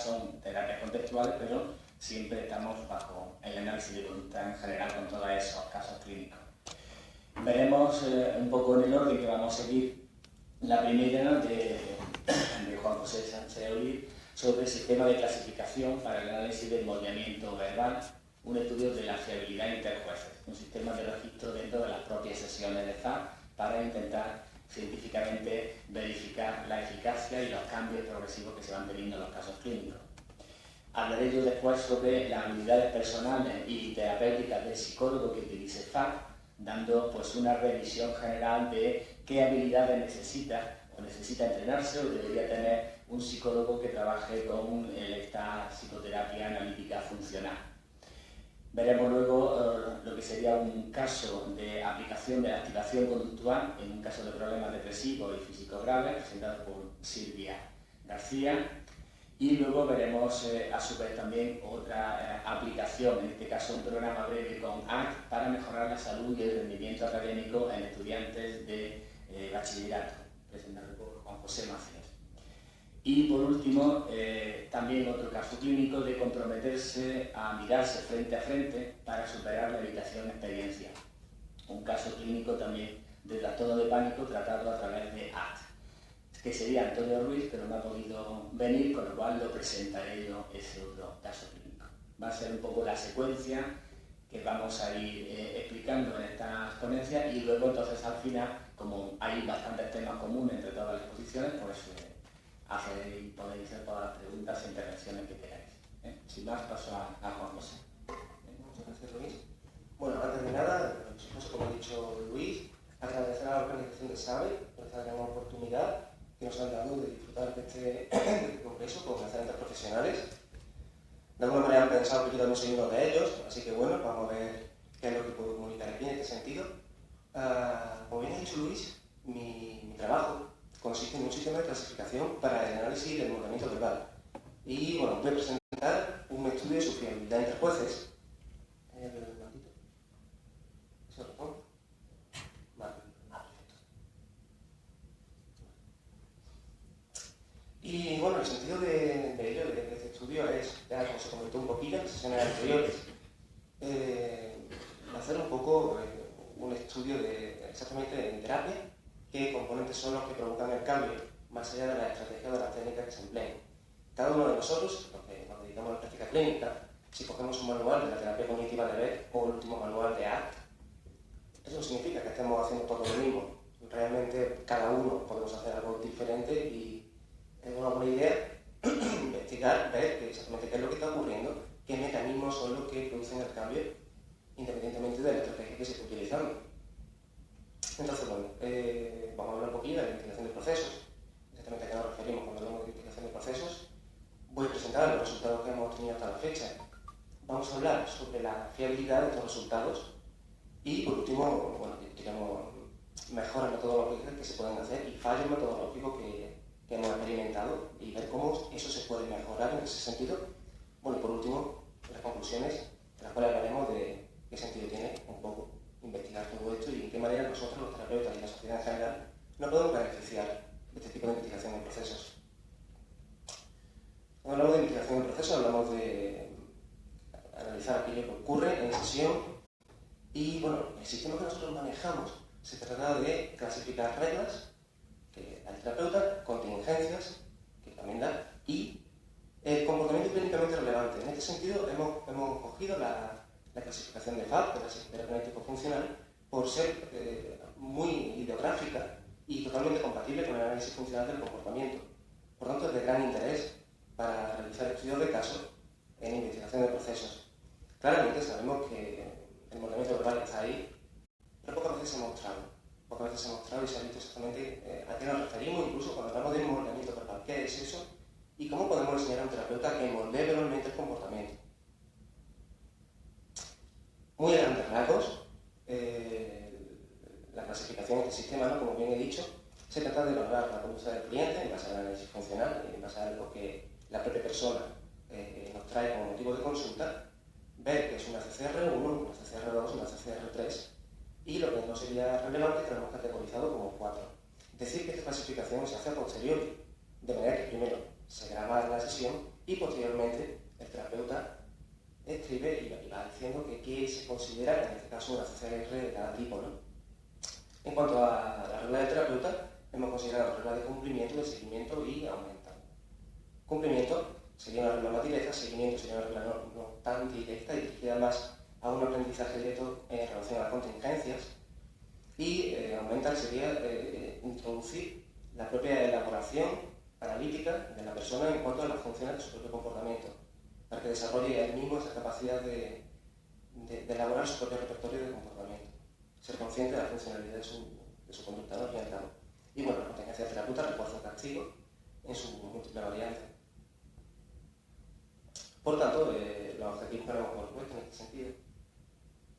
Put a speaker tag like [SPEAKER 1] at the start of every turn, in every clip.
[SPEAKER 1] son terapias contextuales, pero siempre estamos bajo el análisis de conducta en general con todos esos casos clínicos. Veremos un poco en el orden que vamos a seguir la primera de Juan José Sánchez Oliz sobre el sistema de clasificación para el análisis del moldeamiento verbal, un estudio de la fiabilidad interjueces, un sistema de registro dentro de las propias sesiones de FAP para intentar científicamente verificar la eficacia y los cambios progresivos que se van teniendo en los casos clínicos. Hablaré yo después sobre las habilidades personales y terapéuticas del psicólogo que utilice FAP, dando pues una revisión general de qué habilidades necesita entrenarse o debería tener un psicólogo que trabaje con esta psicoterapia analítica funcional. Veremos luego lo que sería un caso de aplicación de la activación conductual en un caso de problemas depresivos y físicos graves, presentado por Silvia García. Y luego veremos a su vez también otra aplicación, en este caso un programa breve con ACT para mejorar la salud y el rendimiento académico en estudiantes de bachillerato, presentado por Juan José Macías. Y por último, también otro caso clínico de comprometerse a mirarse frente a frente para superar la evitación experiencia. Un caso clínico también de trastorno de pánico tratado a través de ACT, que sería Antonio Ruiz, pero no ha podido venir, con lo cual lo presentaré yo ese otro caso clínico. Va a ser un poco la secuencia que vamos a ir explicando en estas ponencias y luego entonces al final, como hay bastantes temas comunes entre todas las exposiciones, pues podéis hacer todas las preguntas e intervenciones que queráis. Sin más, paso a Juan José.
[SPEAKER 2] Muchas gracias, Luis. Bueno, antes de nada, como ha dicho Luis, agradecer a la organización de SABE por esta gran oportunidad que nos han dado de disfrutar de este congreso con excelentes profesionales. De alguna manera han pensado que yo también soy uno de ellos, así que bueno, vamos a ver qué es lo que puedo comunicar aquí en este sentido. Como bien ha dicho Luis, mi trabajo consiste en un sistema de clasificación para el análisis del moldeamiento verbal. Y bueno, voy a presentar un estudio de su fiabilidad entre jueces. ¿Se lo pongo? Vale, perfecto. Y bueno, el sentido de este estudio es, ya como se comentó un poquito en sesiones anteriores, hacer un poco un estudio exactamente en terapia, qué componentes son los que provocan el cambio, más allá de la estrategia o de las técnicas que se empleen. Cada uno de nosotros, los que nos dedicamos a la práctica clínica, si cogemos un manual de la terapia cognitiva de Beck o el último manual de ACT, eso no significa que estemos haciendo todo lo mismo. Realmente cada uno podemos hacer algo diferente y es una buena idea investigar, ver exactamente qué es lo que está ocurriendo, qué mecanismos son los que producen el cambio, independientemente de la estrategia que se esté utilizando. Entonces, bueno, vamos a hablar un poquito de la investigación de procesos. Exactamente a qué nos referimos cuando hablamos de investigación de procesos. Voy a presentar los resultados que hemos obtenido hasta la fecha. Vamos a hablar sobre la fiabilidad de estos resultados y, por último, bueno, digamos, mejoras metodológicas que se pueden hacer y fallos metodológicos que hemos experimentado y ver cómo eso se puede mejorar en ese sentido. Bueno, y por último, las conclusiones, de las cuales hablaremos de qué sentido tiene un poco investigar todo esto y en qué manera nosotros, los terapeutas y la sociedad en general, nos podemos beneficiar de este tipo de investigación de procesos. Cuando hablamos de investigación de procesos, hablamos de analizar aquello que ocurre en sesión y, bueno, el sistema que nosotros manejamos se trata de clasificar reglas que da el terapeuta, contingencias que también da y el comportamiento clínicamente relevante. En este sentido, hemos cogido la clasificación de FAP, de la psicoterapia analítico-funcional, por ser muy ideográfica y totalmente compatible con el análisis funcional del comportamiento. Por tanto, es de gran interés para realizar estudios de caso en investigación de procesos. Claramente sabemos que el moldeamiento verbal está ahí, pero pocas veces se ha mostrado. Pocas veces se ha mostrado y se ha visto exactamente a qué nos referimos, incluso cuando hablamos de moldeamiento verbal. ¿Qué es eso? Y cómo podemos enseñar a un terapeuta que moldee verbalmente el comportamiento. Muy a grandes rasgos, la clasificación de este sistema, ¿no? Como bien he dicho, se trata de valorar la conducta del cliente en base al análisis funcional, en base a lo que la propia persona nos trae como motivo de consulta, ver que es una CCR1, una CCR2, una CCR3 y lo que no sería relevante que lo hemos categorizado como 4. Es decir, que esta clasificación se hace a posteriori, de manera que primero se graba la sesión y posteriormente el terapeuta escribe y va diciendo que qué se considera, en este caso, una CCR de cada tipo, ¿no? En cuanto a la regla del terapeuta, hemos considerado reglas de cumplimiento, de seguimiento y aumento. Cumplimiento sería una regla más directa, seguimiento sería una regla no tan directa y dirigida más a un aprendizaje directo en relación a las contingencias, y aumentar sería introducir la propia elaboración analítica de la persona en cuanto a las funciones de su propio comportamiento, para que desarrolle él mismo esa capacidad de elaborar su propio repertorio de comportamiento, ser consciente de la funcionalidad de su conducta, ¿no? Y bueno, la contingencia terapeuta refuerza el castigo en su múltiple variante. Por tanto, los objetivos que nos hemos propuesto en este sentido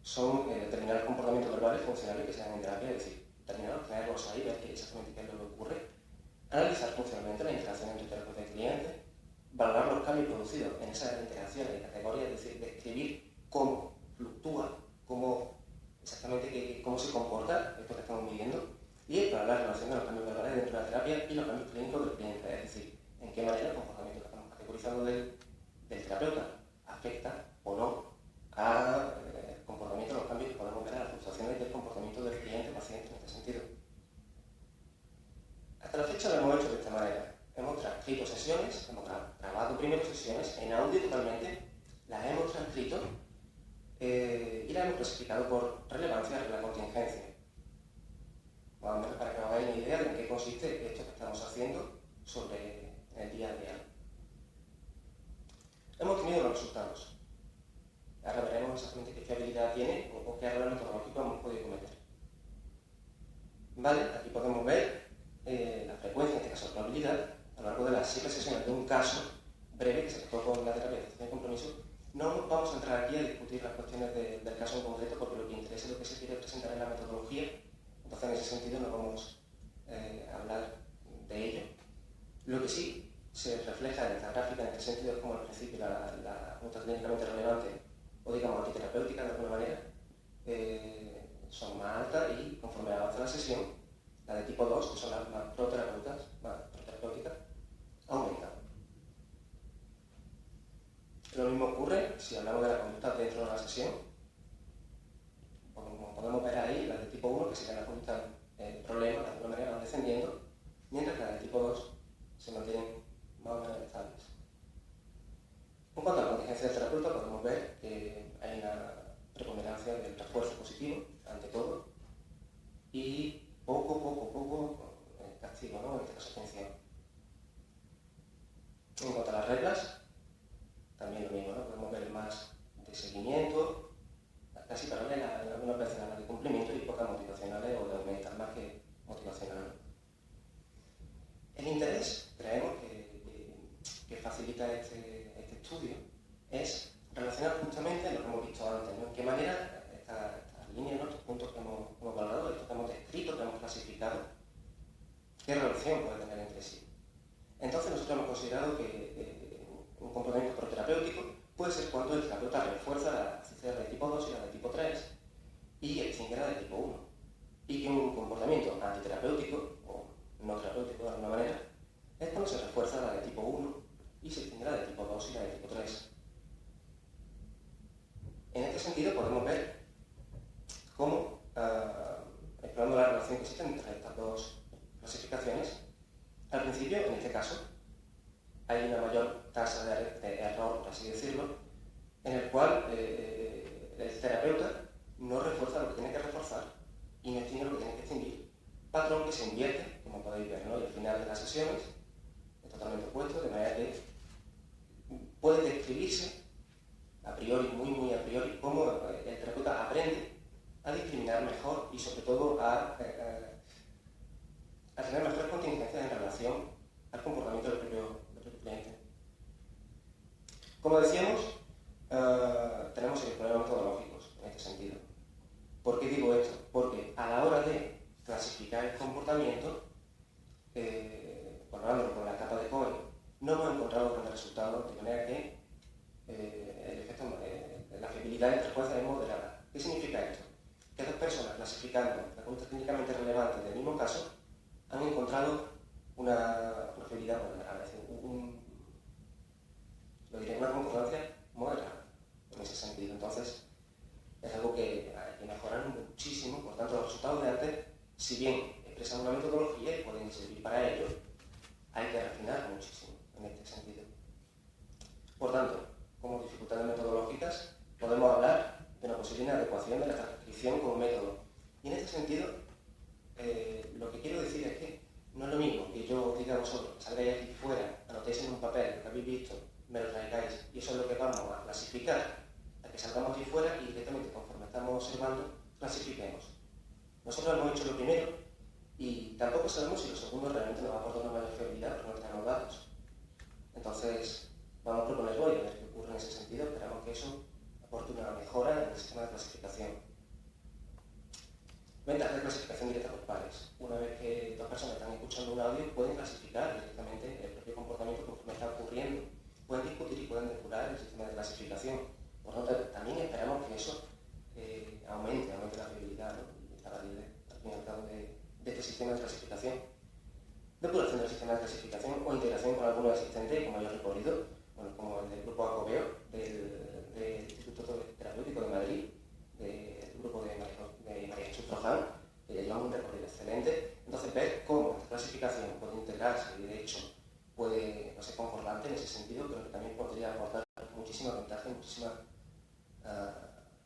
[SPEAKER 2] son determinar comportamientos verbales funcionales que sean en terapia, es decir, tenerlos ahí, ver exactamente qué es lo que ocurre, analizar funcionalmente la interacción entre terapeuta y cliente, valorar los cambios producidos en esas interacciones y categorías, es decir, describir cómo fluctúa, exactamente cómo se comporta esto que estamos midiendo, y explorar la relación de los cambios verbales dentro de la terapia y los cambios clínicos del cliente, es decir, en qué manera el comportamiento que estamos categorizando del terapeuta afecta o no al comportamiento, los cambios que podemos ver a las fluctuaciones del comportamiento del cliente-paciente en este sentido. Hasta la fecha lo hemos hecho de esta manera. Hemos transcrito sesiones, hemos grabado primero sesiones en audio totalmente, las hemos transcrito y las hemos clasificado por relevancia de la contingencia. Más o menos para que os hagáis una idea de en qué consiste esto que estamos haciendo sobre el día a día. Hemos tenido los resultados. Ahora veremos exactamente qué fiabilidad tiene o qué error metodológico hemos podido cometer. Vale, aquí podemos ver la frecuencia, en este caso la probabilidad, a lo largo de las 7 sesiones de un caso breve que se tocó con la terapia de gestión de compromiso. No vamos a entrar aquí a discutir las cuestiones del caso en concreto, porque lo que interesa es lo que se quiere presentar en la metodología. Entonces, en ese sentido, no vamos a hablar de ello. Lo que sí se refleja en esta gráfica, en este sentido, es como al principio la conducta clínicamente relevante o, digamos, antiterapéutica de alguna manera, son más altas y, conforme avanza la sesión, la de tipo 2, que son las más proterapéuticas, aumentan. Lo mismo ocurre si hablamos de la conducta dentro de la sesión. Como podemos ver ahí, las de tipo 1, que serían las conductas problemas, de alguna manera van descendiendo, mientras que las de tipo 2 se mantienen más o menos estables. En cuanto a la contingencia del terapeuta, podemos ver que hay una preponderancia del refuerzo positivo, ante todo, y poco castigo, ¿no? En este caso, atención. En cuanto a las reglas, también lo mismo, ¿no? Podemos ver más de seguimiento, casi paralela, algunas veces a la de cumplimiento, y pocas motivacionales o de aumentar más que motivacionales. El interés, creemos que facilita este estudio, es relacionar justamente lo que hemos visto antes, ¿no? En qué manera estas líneas, ¿no? Estos puntos que hemos valorado, estos que hemos descrito, que hemos clasificado, qué relación puede tener entre sí. Entonces nosotros hemos considerado que un comportamiento proterapéutico puede ser cuando el terapeuta refuerza la CCR de tipo 2 y la de tipo 3 y extingue la de tipo 1. Y que un comportamiento antiterapéutico o no terapéutico de alguna manera es cuando se refuerza la de tipo 1 y se extingue la de tipo 2 y la de tipo 3. En este sentido podemos ver cómo, explorando la relación que existe entre estas dos clasificaciones, al principio, en este caso, hay una mayor tasa de error, por así decirlo, en el cual el terapeuta no refuerza lo que tiene que reforzar y no extingue lo que tiene que extinguir. Patrón que se invierte, como podéis ver, ¿no? Y al final de las sesiones es totalmente opuesto, de manera que puede describirse a priori, muy a priori, cómo el terapeuta aprende a discriminar mejor y sobre todo a tener mejores contingencias en relación al comportamiento del propio cliente. Como decíamos, tenemos serios problemas metodológicos en este sentido. ¿Por qué digo esto? Porque a la hora de clasificar el comportamiento, valorándolo con la capa de COE, no hemos encontrado grandes resultados, de manera que el efecto, la fiabilidad entre jueces es moderada. ¿Qué significa esto? Que dos personas clasificando la conducta clínicamente relevante del mismo caso han encontrado una fiabilidad, descripción como método. Y en este sentido, lo que quiero decir es que no es lo mismo que yo os diga a vosotros, que salgáis aquí fuera, anotéis en un papel lo que habéis visto, me lo traigáis, y eso es lo que vamos a clasificar, a que salgamos aquí fuera y directamente, conforme estamos observando, clasifiquemos. Nosotros hemos hecho lo primero y tampoco sabemos si lo segundo realmente nos va a aportar una mayor fiabilidad porque no tenemos datos. Entonces, vamos a proponer hoy a ver qué ocurre en ese sentido. Esperamos que eso aporte una mejora en el sistema de clasificación. Ventajas de clasificación directa por pares. Una vez que dos personas están escuchando un audio, pueden clasificar directamente el propio comportamiento conforme está ocurriendo. Pueden discutir y pueden depurar el sistema de clasificación. Por lo tanto, también esperamos que eso aumente la fiabilidad, ¿no? Y la validez, al fin y al cabo, de este sistema de clasificación. Depuración del sistema de clasificación o integración con alguno existente con mayor recorrido, bueno, como el del grupo Acobeo, del Instituto Terapéutico de Madrid, del grupo de María Jesús Troján, que ya llevan un recorrido excelente. Entonces, ver cómo esta clasificación puede integrarse y, de hecho, puede no ser concordante en ese sentido, pero que también podría aportar muchísima ventaja y muchísima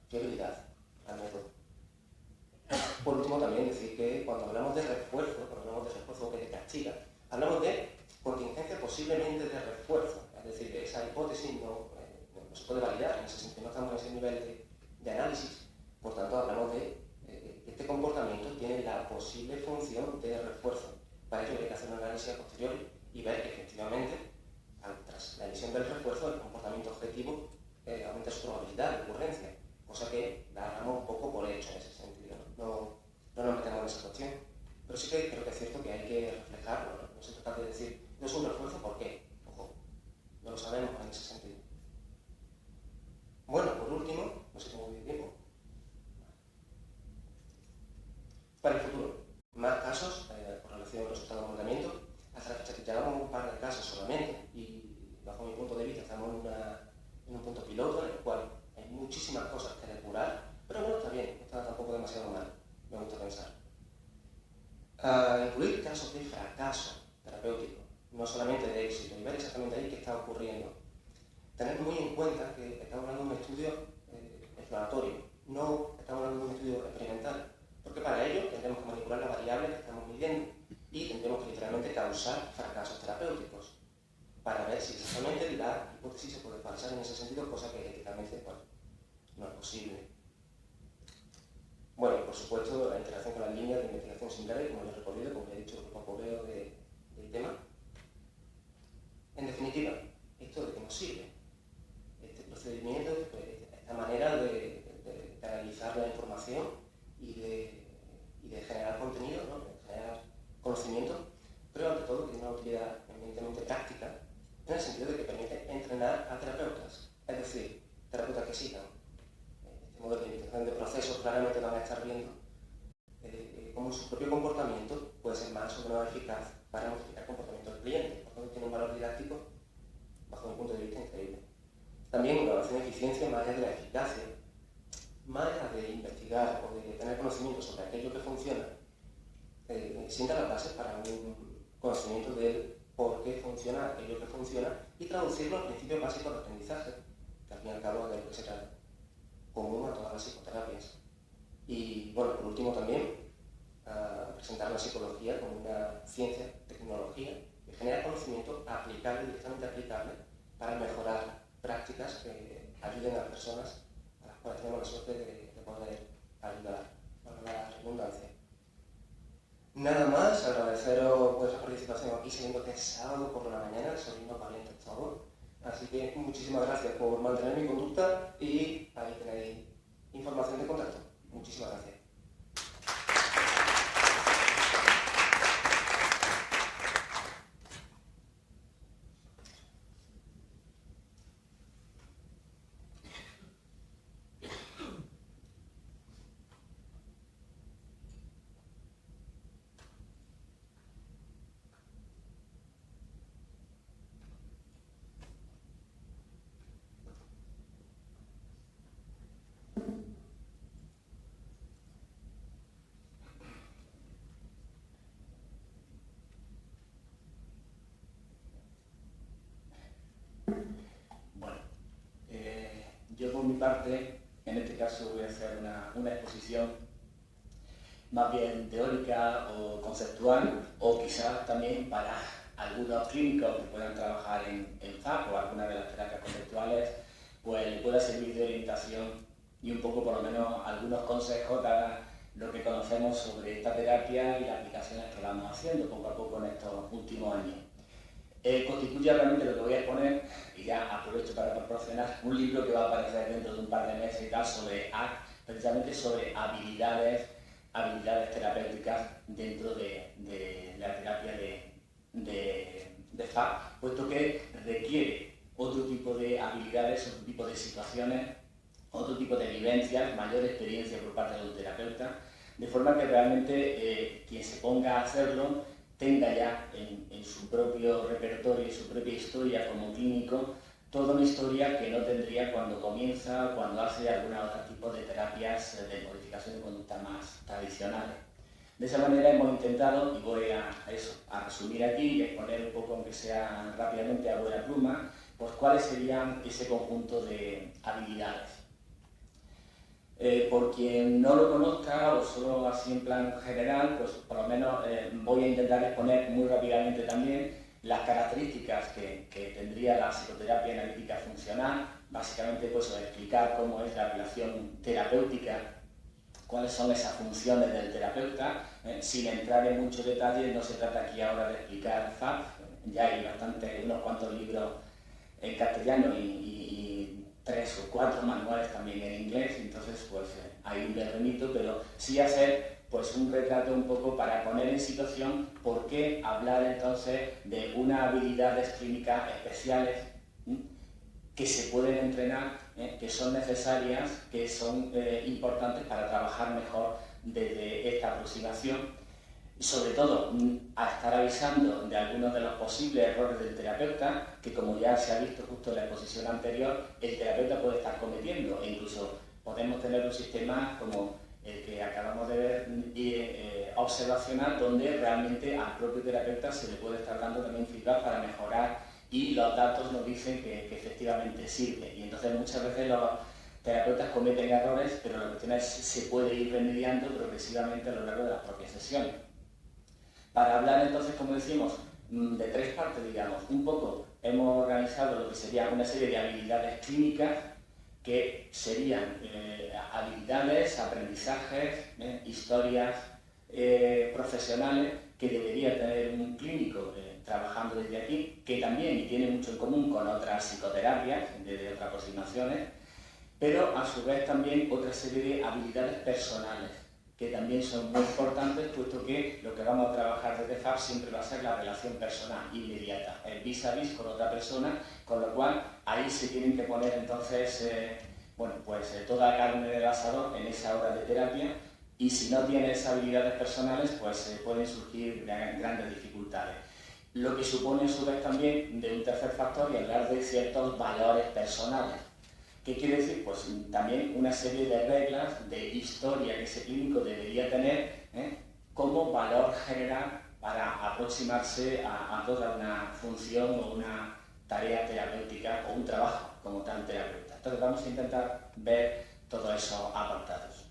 [SPEAKER 2] fiabilidad al método. Por último, también decir que cuando hablamos de refuerzo que de castiga, hablamos de contingencia posiblemente de refuerzo. Es decir, esa hipótesis no se puede validar, en ese sentido no estamos en ese nivel de análisis. Por tanto, hablamos de que este comportamiento tiene la posible función de refuerzo. Para ello hay que hacer un análisis a posteriori y ver que efectivamente, tras la emisión del refuerzo, el comportamiento objetivo aumenta su probabilidad de ocurrencia, cosa que la hagamos un poco por hecho en ese sentido. No nos metemos en esa cuestión. Pero sí que creo que es cierto que hay que reflejarlo, ¿no? No se trata de decir, no es un refuerzo, ¿por qué? Ojo, no lo sabemos en ese sentido. Bueno, por último, no sé cómo voy de tiempo. Para el futuro, más casos con relación al resultado de mandamiento. Hasta la fecha que llevamos un par de casos solamente y, bajo mi punto de vista, estamos en un punto piloto en el cual hay muchísimas cosas que depurar, pero bueno, está bien, no está tampoco demasiado mal, me gusta pensar. Incluir casos de fracaso terapéutico, no solamente de éxito, y ver exactamente ahí qué está ocurriendo. Tener muy en cuenta que estamos hablando de un estudio exploratorio, no estamos hablando de un estudio experimental, porque para ello tendremos que manipular las variables que estamos midiendo y tendremos que literalmente causar fracasos terapéuticos para ver si exactamente la hipótesis se puede falsar en ese sentido, cosa que éticamente no es posible. Bueno, por supuesto, la interacción con las líneas de investigación similares, como ya he recorrido, como ya he dicho, el poco veo del tema. En definitiva, ¿esto de qué nos sirve? Este procedimiento, esta manera de analizar la información y de generar contenido, ¿no? De generar conocimiento, pero ante todo tiene una utilidad evidentemente práctica, en el sentido de que permite entrenar a terapeutas, es decir, terapeutas que sigan este modelo de investigación de procesos. Claramente van a estar viendo cómo su propio comportamiento puede ser más o menos eficaz para modificar el comportamiento del cliente. Por tanto, tiene un valor didáctico, bajo mi punto de vista, increíble. También una evaluación de eficiencia más allá de la eficacia, más allá de investigar o de tener conocimiento sobre aquello que funciona, sienta las bases para un conocimiento del por qué funciona aquello que funciona y traducirlo a principios básicos de aprendizaje, que al fin y al cabo es de lo que se trata, común a todas las psicoterapias. Y bueno, por último también, presentar la psicología como una ciencia, tecnología, que genera conocimiento aplicable, directamente aplicable, para mejorar prácticas que ayuden a las personas a las cuales tenemos la suerte de poder ayudar, para la redundancia. Nada más, agradeceros vuestra participación aquí, sabiendo que es sábado por la mañana, sois unos valientes todos. Así que muchísimas gracias por mantener mi conducta y ahí tenéis información de contacto. Muchísimas gracias.
[SPEAKER 1] Bueno, yo por mi parte En este caso voy a hacer una exposición más bien teórica o conceptual, o quizás también para algunos clínicos que puedan trabajar en FAP o alguna de las terapias conceptuales, pues le pueda servir de orientación y un poco por lo menos algunos consejos para lo que conocemos sobre esta terapia y las aplicaciones que vamos haciendo poco a poco en estos últimos años. Constituye realmente lo que voy a exponer, y ya aprovecho para proporcionar un libro que va a aparecer dentro de un par de meses y tal, sobre precisamente sobre habilidades terapéuticas dentro de la terapia de FAP, puesto que requiere otro tipo de habilidades, otro tipo de situaciones, otro tipo de vivencias, mayor experiencia por parte de un terapeuta, de forma que realmente quien se ponga a hacerlo tenga ya en su propio repertorio y su propia historia como clínico toda una historia que no tendría cuando comienza, cuando hace algún otro tipo de terapias de modificación de conducta más tradicionales. De esa manera hemos intentado, y voy a resumir aquí y exponer un poco, aunque sea rápidamente a buena pluma, pues cuáles serían ese conjunto de habilidades. Por quien no lo conozca, o solo así en plan general, pues por lo menos voy a intentar exponer muy rápidamente también las características que tendría la psicoterapia analítica funcional, básicamente pues explicar cómo es la relación terapéutica, cuáles son esas funciones del terapeuta, sin entrar en muchos detalles. No se trata aquí ahora de explicar FAP, ya hay unos cuantos libros en castellano y 3 o 4 manuales también en inglés, entonces pues hay un remito, pero sí hacer pues un retrato un poco para poner en situación por qué hablar entonces de unas habilidades clínicas especiales que se pueden entrenar, que son necesarias, que son importantes para trabajar mejor desde esta aproximación. Y sobre todo a estar avisando de algunos de los posibles errores del terapeuta, que como ya se ha visto justo en la exposición anterior, el terapeuta puede estar cometiendo, e incluso podemos tener un sistema como el que acabamos de ver, observacional, donde realmente al propio terapeuta se le puede estar dando también feedback para mejorar, y los datos nos dicen que efectivamente sirve. Y entonces muchas veces los terapeutas cometen errores, pero la cuestión es que se puede ir remediando progresivamente a lo largo de las propias sesiones. Para hablar entonces, como decimos, de 3 partes, digamos, un poco hemos organizado lo que sería una serie de habilidades clínicas, que serían habilidades, aprendizajes, historias profesionales que debería tener un clínico trabajando desde aquí, que también tiene mucho en común con otras psicoterapias, desde otras aproximaciones, pero a su vez también otra serie de habilidades personales, que también son muy importantes, puesto que lo que vamos a trabajar desde FAP siempre va a ser la relación personal inmediata, el vis a vis con otra persona, con lo cual ahí se tienen que poner entonces toda la carne del asador en esa hora de terapia, y si no tienes habilidades personales, pues pueden surgir grandes dificultades. Lo que supone a su vez también de un tercer factor y hablar de ciertos valores personales. ¿Qué quiere decir? Pues también una serie de reglas de historia que ese clínico debería tener como valor general para aproximarse a toda una función o una tarea terapéutica o un trabajo como tal terapeuta. Entonces vamos a intentar ver todos esos apartados.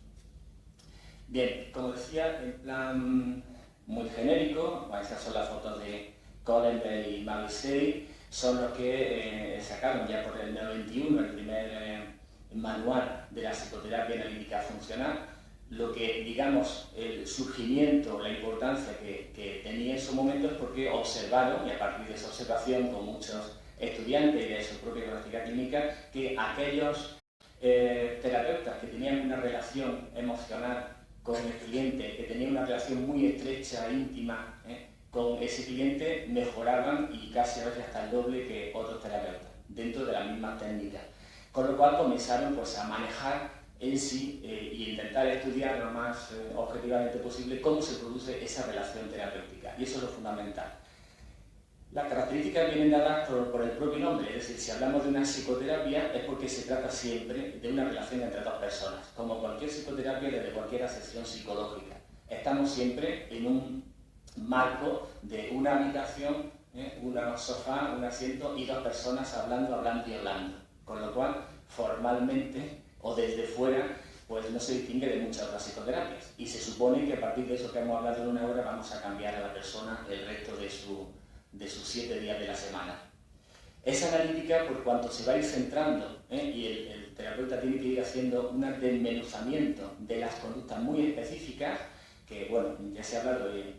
[SPEAKER 1] Bien, como decía, en plan muy genérico, esas son las fotos de Kohlenberg y Mabisheri, son los que sacaron ya por el 91 el primer manual de la psicoterapia analítica funcional. Lo que, digamos, el surgimiento, la importancia que tenía en su momento es porque observaron, y a partir de esa observación con muchos estudiantes y de su propia práctica clínica, que aquellos terapeutas que tenían una relación emocional con el cliente, que tenían una relación muy estrecha, íntima, con ese cliente, mejoraban y casi a veces hasta el doble que otros terapeutas, dentro de la misma técnica. Con lo cual comenzaron pues, a manejar en sí y intentar estudiar lo más objetivamente posible cómo se produce esa relación terapéutica. Y eso es lo fundamental. Las características vienen dadas por el propio nombre, es decir, si hablamos de una psicoterapia es porque se trata siempre de una relación entre dos personas, como cualquier psicoterapia desde cualquier asesión psicológica. Estamos siempre en un marco de una habitación, un sofá, un asiento y dos personas hablando. Con lo cual, formalmente, o desde fuera, pues no se distingue de muchas otras psicoterapias. Y se supone que a partir de eso que hemos hablado en una hora vamos a cambiar a la persona el resto de sus 7 días de la semana. Esa analítica, por cuanto se va a ir centrando, y el terapeuta tiene que ir haciendo un desmenuzamiento de las conductas muy específicas, que bueno, ya se ha hablado de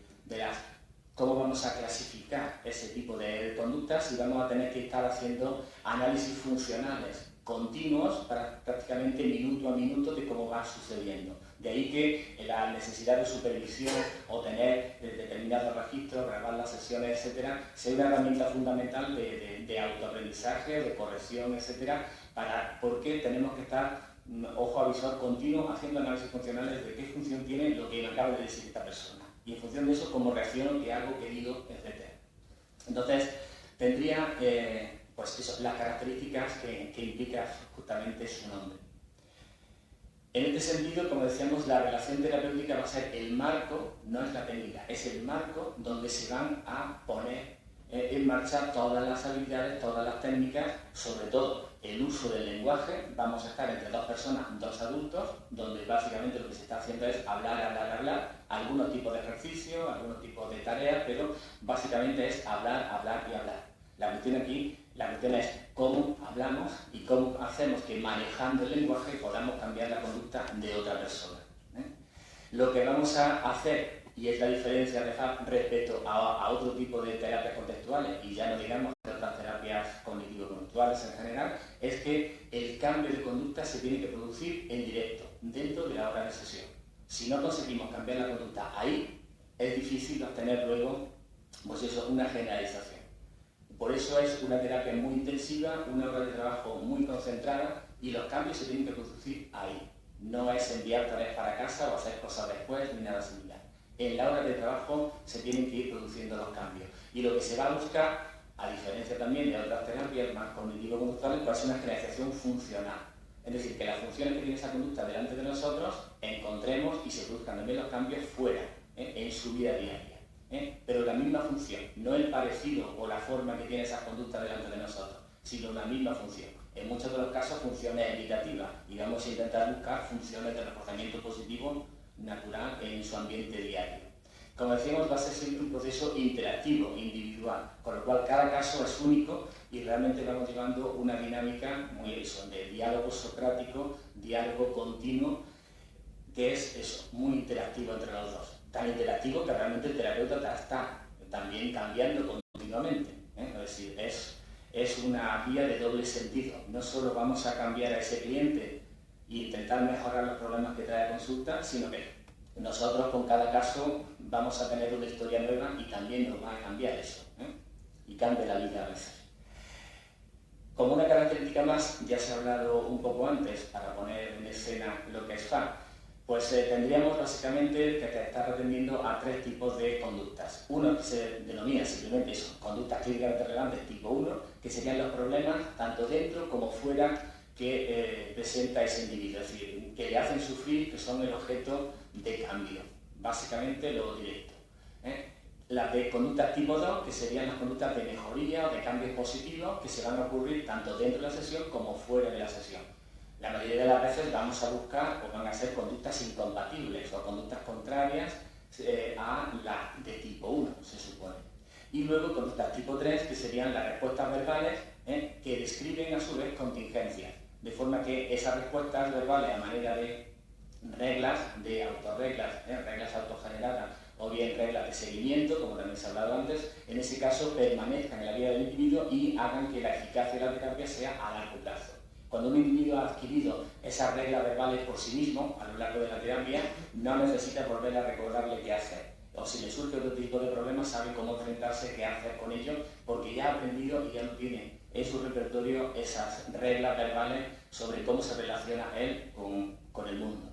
[SPEAKER 1] cómo vamos a clasificar ese tipo de conductas y vamos a tener que estar haciendo análisis funcionales continuos para prácticamente minuto a minuto de cómo va sucediendo. De ahí que la necesidad de supervisión o tener determinados registros, grabar las sesiones, etcétera, sea una herramienta fundamental de autoaprendizaje, de corrección, etcétera, porque tenemos que estar ojo a visor continuo haciendo análisis funcionales de qué función tiene lo que me acaba de decir esta persona. Y en función de eso, cómo reacciono, qué hago, qué digo, etcétera. Entonces, tendría pues eso, las características que implica justamente su nombre. En este sentido, como decíamos, la relación terapéutica va a ser el marco, no es la técnica, es el marco donde se van a poner en marcha todas las habilidades, todas las técnicas, sobre todo el uso del lenguaje. Vamos a estar entre dos personas, dos adultos, donde básicamente lo que se está haciendo es hablar, algunos tipos de ejercicios, algunos tipos de tareas, pero básicamente es hablar y hablar. La cuestión es cómo hablamos y cómo hacemos que manejando el lenguaje podamos cambiar la conducta de otra persona. Lo que vamos a hacer, y es la diferencia respecto a otro tipo de terapias contextuales, y ya no digamos de otras terapias cognitivo-conductuales en general, es que el cambio de conducta se tiene que producir en directo, dentro de la hora de sesión. Si no conseguimos cambiar la conducta ahí, es difícil obtener luego, pues eso, una generalización. Por eso es una terapia muy intensiva, una hora de trabajo muy concentrada, y los cambios se tienen que producir ahí. No es enviar tareas para casa o hacer cosas después ni nada similar. En la hora de trabajo se tienen que ir produciendo los cambios. Y lo que se va a buscar, a diferencia también de otras terapias más cognitivo-conductuales, pues es una generalización funcional. Es decir, que las funciones que tiene esa conducta delante de nosotros encontremos y se produzcan también los cambios fuera, en su vida diaria. Pero la misma función, no el parecido o la forma que tiene esa conducta delante de nosotros, sino la misma función. En muchos de los casos funciones evitativas, y vamos a intentar buscar funciones de reforzamiento positivo natural en su ambiente diario. Como decíamos, va a ser siempre un proceso interactivo, individual, con lo cual cada caso es único y realmente vamos llevando una dinámica muy de diálogo socrático, diálogo continuo, que es eso, muy interactivo entre los dos. Tan interactivo que realmente el terapeuta está también cambiando continuamente. Es decir, es una vía de doble sentido. No solo vamos a cambiar a ese cliente e intentar mejorar los problemas que trae a consulta, sino que nosotros con cada caso vamos a tener una historia nueva y también nos va a cambiar eso. Y cambia la vida a veces. Como una característica más, ya se ha hablado un poco antes para poner en escena lo que es FA, pues tendríamos básicamente que estar atendiendo a 3 tipos de conductas. Uno que se denomina simplemente eso, conductas clínicamente relevantes tipo 1, que serían los problemas tanto dentro como fuera que presenta ese individuo, es decir, que le hacen sufrir, que son el objeto de cambio, básicamente lo directo. Las de conductas tipo 2, que serían las conductas de mejoría o de cambios positivos, que se van a ocurrir tanto dentro de la sesión como fuera de la sesión. La mayoría de las veces vamos a buscar o van a ser conductas incompatibles o conductas contrarias a la de tipo 1, se supone. Y luego conductas tipo 3, que serían las respuestas verbales que describen a su vez contingencias. De forma que esas respuestas verbales a manera de reglas, de autorreglas, reglas autogeneradas o bien reglas de seguimiento, como también se ha hablado antes, en ese caso permanezcan en la vida del individuo y hagan que la eficacia de la terapia sea a largo plazo. Cuando un individuo ha adquirido esas reglas verbales por sí mismo a lo largo de la terapia, no necesita volver a recordarle qué hacer. O si le surge otro tipo de problemas, sabe cómo enfrentarse, qué hacer con ello, porque ya ha aprendido y ya lo tiene en su repertorio esas reglas verbales sobre cómo se relaciona él con el mundo.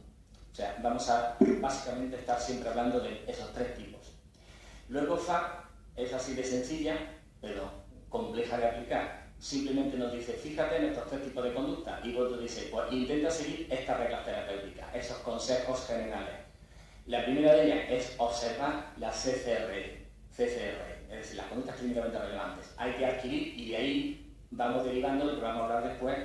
[SPEAKER 1] O sea, vamos a básicamente estar siempre hablando de esos 3 tipos. Luego FA es así de sencilla, pero compleja de aplicar. Simplemente nos dice, fíjate en estos 3 tipos de conducta, y luego dice, pues intenta seguir estas reglas terapéuticas, esos consejos generales. La primera de ellas es observar la CCR, es decir, las conductas clínicamente relevantes. Hay que adquirir y de ahí vamos derivando lo que vamos a hablar después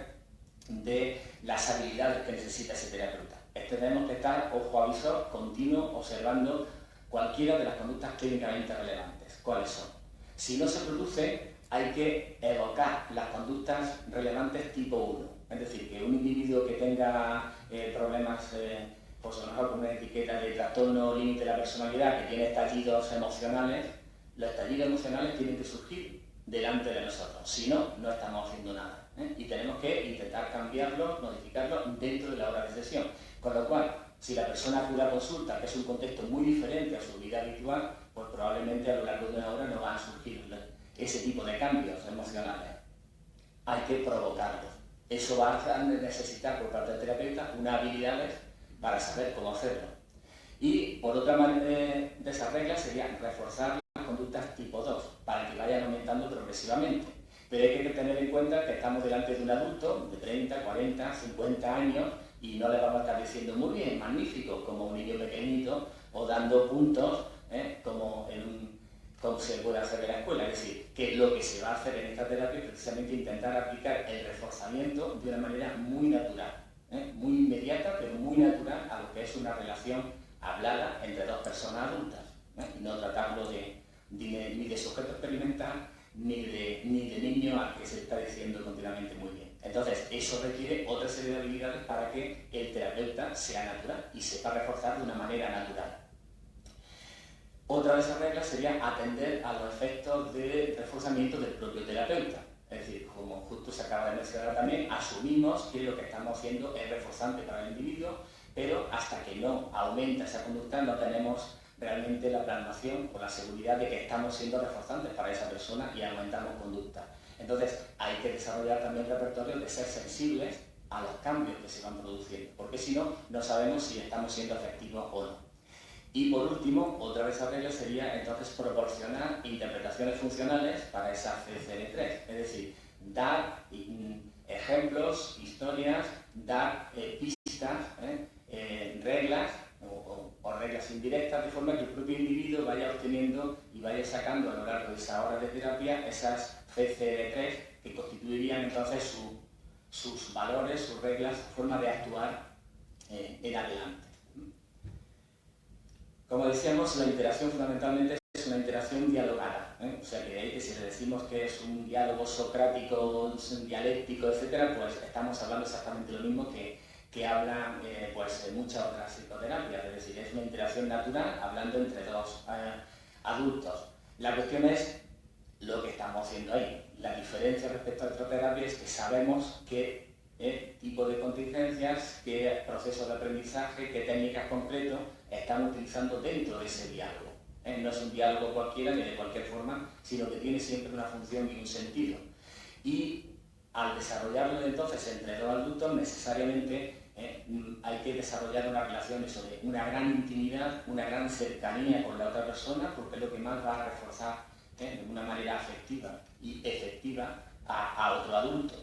[SPEAKER 1] de las habilidades que necesita ese terapeuta. Tenemos que estar ojo a visor continuo observando cualquiera de las conductas clínicamente relevantes. ¿Cuáles son? Si no se produce, hay que evocar las conductas relevantes tipo 1. Es decir, que un individuo que tenga problemas, pues a lo mejor con una etiqueta de trastorno límite de la personalidad, que tiene estallidos emocionales, los estallidos emocionales tienen que surgir delante de nosotros. Si no, no estamos haciendo nada. Y tenemos que intentar cambiarlos, modificarlos dentro de la hora de sesión. Con lo cual, si la persona acude a consulta, que es un contexto muy diferente a su vida habitual, pues probablemente a lo largo de una hora no van a surgir ese tipo de cambios emocionales. Hay que provocarlos. Eso va a necesitar por parte del terapeuta unas habilidades para saber cómo hacerlo. Y por otra manera de esas reglas sería reforzar las conductas tipo 2, para que vayan aumentando progresivamente. Pero hay que tener en cuenta que estamos delante de un adulto de 30, 40, 50 años y no le vamos a estar diciendo muy bien, magnífico, como un niño pequeñito, o dando puntos, como se puede hacer en la escuela. Es decir, que lo que se va a hacer en esta terapia es precisamente intentar aplicar el reforzamiento de una manera muy natural, muy inmediata, pero muy natural a lo que es una relación hablada entre dos personas adultas, y no tratarlo ni de sujeto experimental, ni de niño al que se está diciendo continuamente muy bien. Entonces, eso requiere otra serie de habilidades para que el terapeuta sea natural y sepa reforzar de una manera natural. Otra de esas reglas sería atender a los efectos de reforzamiento del propio terapeuta. Es decir, como justo se acaba de mencionar también, asumimos que lo que estamos haciendo es reforzante para el individuo, pero hasta que no aumenta esa conducta no tenemos realmente la plasmación o la seguridad de que estamos siendo reforzantes para esa persona y aumentamos conducta. Entonces, hay que desarrollar también el repertorio de ser sensibles a los cambios que se van produciendo, porque si no, no sabemos si estamos siendo efectivos o no. Y por último, otra de esas reglas sería entonces proporcionar interpretaciones funcionales para esa CCR3, es decir, dar ejemplos, historias, dar pistas, reglas o reglas indirectas, de forma que el propio individuo vaya obteniendo y vaya sacando a lo largo de esa hora de terapia esas CCR3 que constituirían entonces sus valores, sus reglas, su forma de actuar en adelante. Como decíamos, la interacción fundamentalmente es una interacción dialogada, o sea que de ahí que si le decimos que es un diálogo socrático, un dialéctico, etc., pues estamos hablando exactamente lo mismo que hablan muchas otras psicoterapias, es decir, es una interacción natural hablando entre dos adultos. La cuestión es lo que estamos haciendo ahí. La diferencia respecto a otra terapia es que sabemos qué tipo de contingencias, qué procesos de aprendizaje, qué técnicas concretas están utilizando dentro de ese diálogo. No es un diálogo cualquiera ni de cualquier forma, sino que tiene siempre una función y un sentido. Y al desarrollarlo entonces entre dos adultos, necesariamente hay que desarrollar una relación de una gran intimidad, una gran cercanía con la otra persona, porque es lo que más va a reforzar de una manera afectiva y efectiva a otro adulto.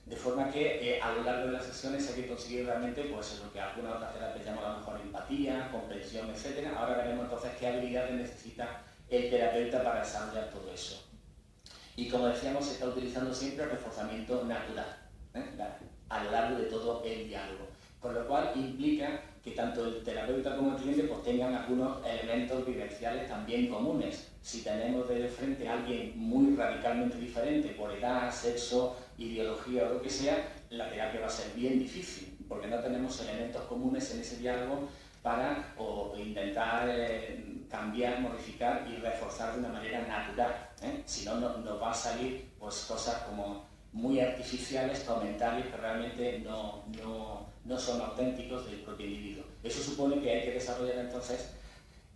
[SPEAKER 1] De forma que a lo largo de las sesiones hay que conseguir realmente pues, lo que algunas otras terapias llaman a lo mejor empatía, comprensión, etc. Ahora veremos entonces qué habilidades necesita el terapeuta para desarrollar todo eso. Y como decíamos, se está utilizando siempre el reforzamiento natural a lo largo de todo el diálogo. Con lo cual implica que tanto el terapeuta como el cliente pues, tengan algunos elementos vivenciales también comunes. Si tenemos de frente a alguien muy radicalmente diferente por edad, sexo, ideología o lo que sea, la terapia va a ser bien difícil, porque no tenemos elementos comunes en ese diálogo para intentar cambiar, modificar y reforzar de una manera natural. Si no, nos va a salir pues, cosas como muy artificiales, comentarios que realmente no son auténticos del propio individuo. Eso supone que hay que desarrollar entonces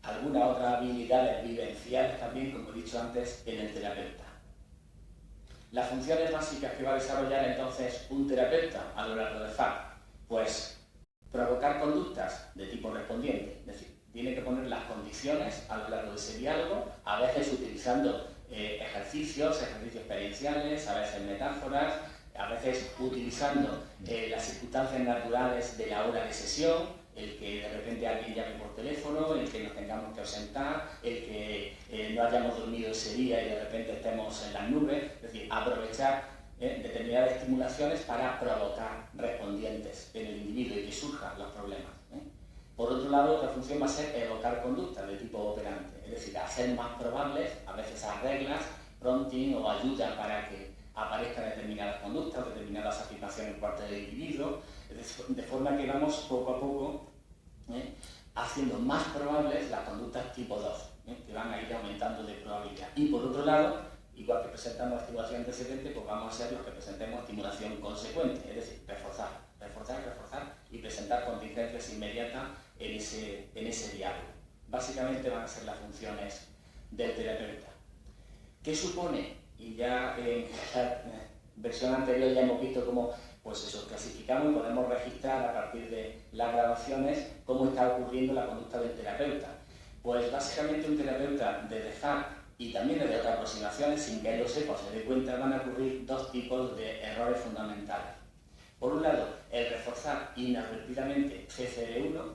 [SPEAKER 1] algunas otras habilidades vivenciales también, como he dicho antes, en el terapeuta. Las funciones básicas que va a desarrollar entonces un terapeuta a lo largo del FAC, pues provocar conductas de tipo respondiente, es decir, tiene que poner las condiciones a lo largo de ese diálogo, a veces utilizando ejercicios experienciales, a veces metáforas, a veces utilizando las circunstancias naturales de la hora de sesión, el que de repente alguien llame por teléfono, el que nos tengamos que ausentar, el que no hayamos dormido ese día y de repente estemos en las nubes, es decir, aprovechar determinadas estimulaciones para provocar respondientes en el individuo y que surjan los problemas. Por otro lado, otra función va a ser evocar conductas de tipo operante, es decir, hacer más probables, a veces a reglas, prompting o ayuda para que aparezcan determinadas conductas, determinadas afirmaciones por parte del individuo, de forma que vamos poco a poco haciendo más probables las conductas tipo 2, que van a ir aumentando de probabilidad. Y por otro lado, igual que presentamos estimulación antecedente, pues vamos a ser los que presentemos estimulación consecuente, es decir, reforzar, reforzar, reforzar y presentar contingencias inmediatas en ese diálogo. Básicamente van a ser las funciones del terapeuta. ¿Qué supone? Y ya en la versión anterior ya hemos visto cómo pues eso, clasificamos y podemos registrar a partir de las grabaciones cómo está ocurriendo la conducta del terapeuta. Pues básicamente un terapeuta de dejar y también de otras aproximaciones, sin que él lo sepa o se dé cuenta, van a ocurrir dos tipos de errores fundamentales. Por un lado, el reforzar inadvertidamente CCR1,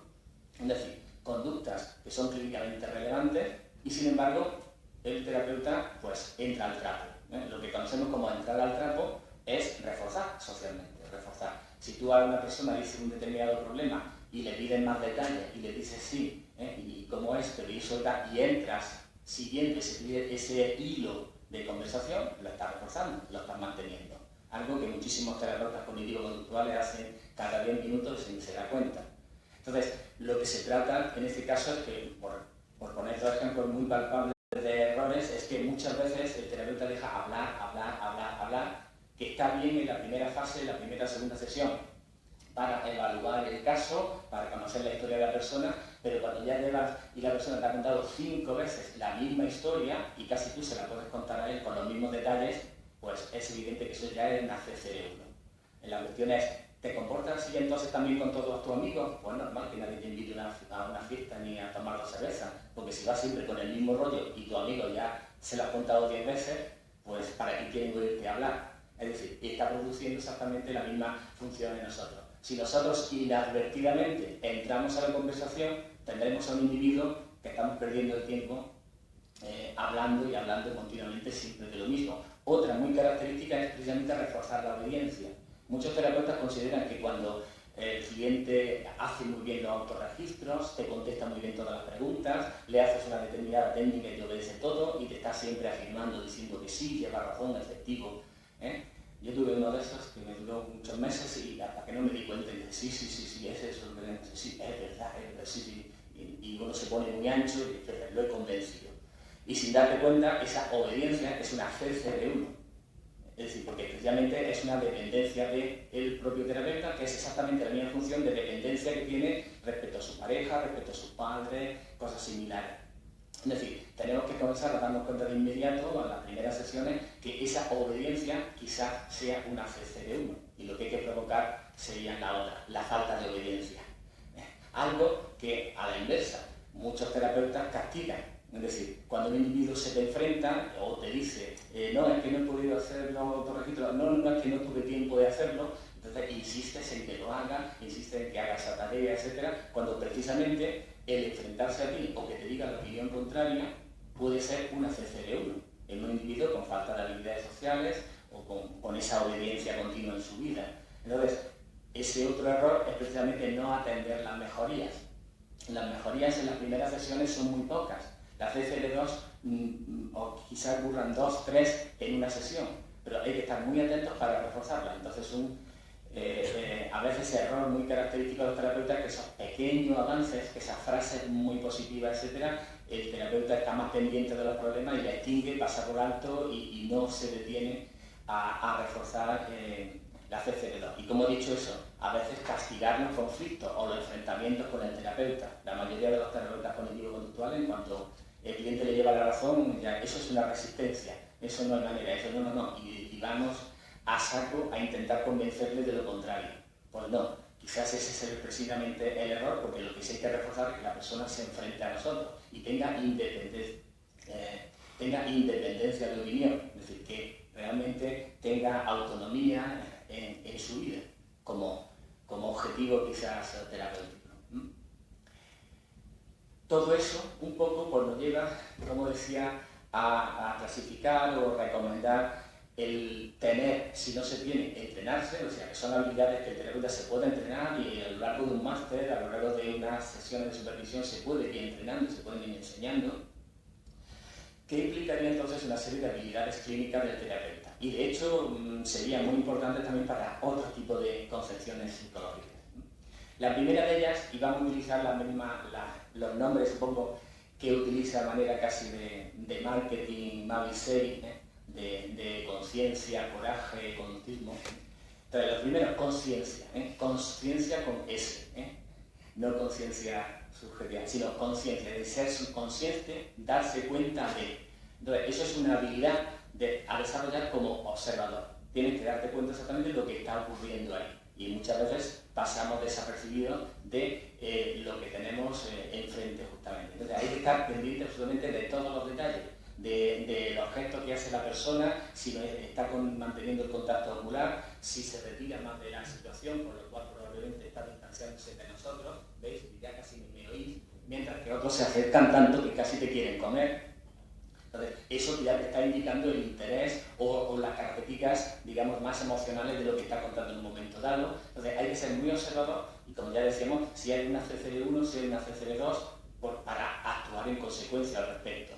[SPEAKER 1] es decir, conductas que son clínicamente relevantes y sin embargo el terapeuta pues entra al trapo. Lo que conocemos como entrar al trapo es reforzar socialmente, reforzar. Si tú a una persona le dices un determinado problema y le pides más detalles y le dices sí, y cómo es, pero eso y entras siguiendo ese hilo de conversación, lo estás reforzando, lo estás manteniendo. Algo que muchísimos terapeutas cognitivo-conductuales hacen cada 10 minutos sin se da cuenta. Entonces, lo que se trata en este caso es que, por poner dos ejemplos muy palpables de errores, es que muchas veces el terapeuta deja hablar, que está bien en la primera fase, en la primera o segunda sesión, para evaluar el caso, para conocer la historia de la persona, pero cuando ya llevas y la persona te ha contado 5 veces la misma historia y casi tú se la puedes contar a él con los mismos detalles, pues es evidente que eso ya es nacer cerebro. La cuestión es, ¿te comportas así entonces también con todos tus amigos? Pues normal que nadie te invite a una fiesta ni a tomar 2 cervezas, porque si vas siempre con el mismo rollo y tu amigo ya se lo has contado 10 veces, pues ¿para qué quieren oírte hablar? Es decir, está produciendo exactamente la misma función en nosotros. Si nosotros inadvertidamente entramos a la conversación, tendremos a un individuo que estamos perdiendo el tiempo hablando y hablando continuamente siempre de lo mismo. Otra muy característica es precisamente reforzar la obediencia. Muchos terapeutas consideran que cuando el cliente hace muy bien los autorregistros, te contesta muy bien todas las preguntas, le haces una determinada técnica y te obedece todo y te está siempre afirmando, diciendo que sí, lleva razón, efectivo. Yo tuve uno de esos que me duró muchos meses y hasta que no me di cuenta y dije, sí, es eso, sí, es verdad, sí. Y uno se pone muy ancho y dice, lo he convencido. Y sin darte cuenta, esa obediencia es una CCR1. Es decir, porque precisamente es una dependencia del propio terapeuta, que es exactamente la misma función de dependencia que tiene respecto a su pareja, respecto a sus padres, cosas similares. Es decir, tenemos que comenzar a darnos cuenta de inmediato, en las primeras sesiones, que esa obediencia quizás sea una CCR1 y lo que hay que provocar sería la otra, la falta de obediencia. Algo que, a la inversa, muchos terapeutas castigan. Es decir, cuando un individuo se te enfrenta o te dice no, es que no he podido hacer los autorregistros, no, es que no tuve tiempo de hacerlo, entonces insistes en que lo haga, insistes en que haga esa tarea, etc., cuando precisamente el enfrentarse a ti o que te diga la opinión contraria puede ser una CCR1 en un individuo con falta de habilidades sociales o con esa obediencia continua en su vida. Entonces, ese otro error es precisamente no atender las mejorías. Las mejorías en las primeras sesiones son muy pocas. Las CCR2 o quizás ocurran 2, 3 en una sesión, pero hay que estar muy atentos para reforzarlas. Entonces, a veces error muy característico de los terapeutas es que esos pequeños avances, esas frases muy positivas, etcétera, el terapeuta está más pendiente de los problemas y la extingue, pasa por alto y no se detiene a reforzar la CCR2. Y como he dicho eso, a veces castigar los conflictos o los enfrentamientos con el terapeuta. La mayoría de los terapeutas cognitivo-conductuales, en cuanto el cliente le lleva la razón, ya, eso es una resistencia, eso no es manera, eso no. Y vamos a saco a intentar convencerle de lo contrario. Pues no, quizás ese es precisamente el error, porque lo que sí hay que reforzar es que la persona se enfrente a nosotros y tenga independencia de opinión, es decir, que realmente tenga autonomía en su vida, como objetivo quizás terapéutico. Todo eso un poco pues, nos lleva, como decía, a clasificar o recomendar el tener, si no se tiene, entrenarse, o sea, que son habilidades que el terapeuta se puede entrenar y a lo largo de un máster, a lo largo de unas sesiones de supervisión se puede ir entrenando, se pueden ir enseñando, que implicaría entonces una serie de habilidades clínicas del terapeuta. Y de hecho sería muy importante también para otro tipo de concepciones psicológicas. La primera de ellas, y vamos a utilizar los nombres un poco que utiliza de manera casi de marketing, Mavisei, de conciencia, coraje, conductismo. Entonces, lo primero, conciencia, conciencia con S, no conciencia subjetiva, sino conciencia, de ser subconsciente, darse cuenta de. Entonces, eso es una habilidad a desarrollar como observador. Tienes que darte cuenta exactamente de lo que está ocurriendo ahí. Y muchas veces pasamos desapercibidos de lo que tenemos enfrente justamente. Entonces, hay que estar pendiente absolutamente de todos los detalles, de los gestos que hace la persona, si está manteniendo el contacto ocular, si se retira más de la situación, por lo cual probablemente está distanciándose de nosotros, ¿veis? Ya casi me oís, mientras que otros se acercan tanto que casi te quieren comer. Entonces, eso ya te está indicando el interés o las características, digamos, más emocionales de lo que está contando en un momento dado. Entonces, hay que ser muy observador y, como ya decíamos, si hay una CCD1, si hay una CCD2, para actuar en consecuencia al respecto.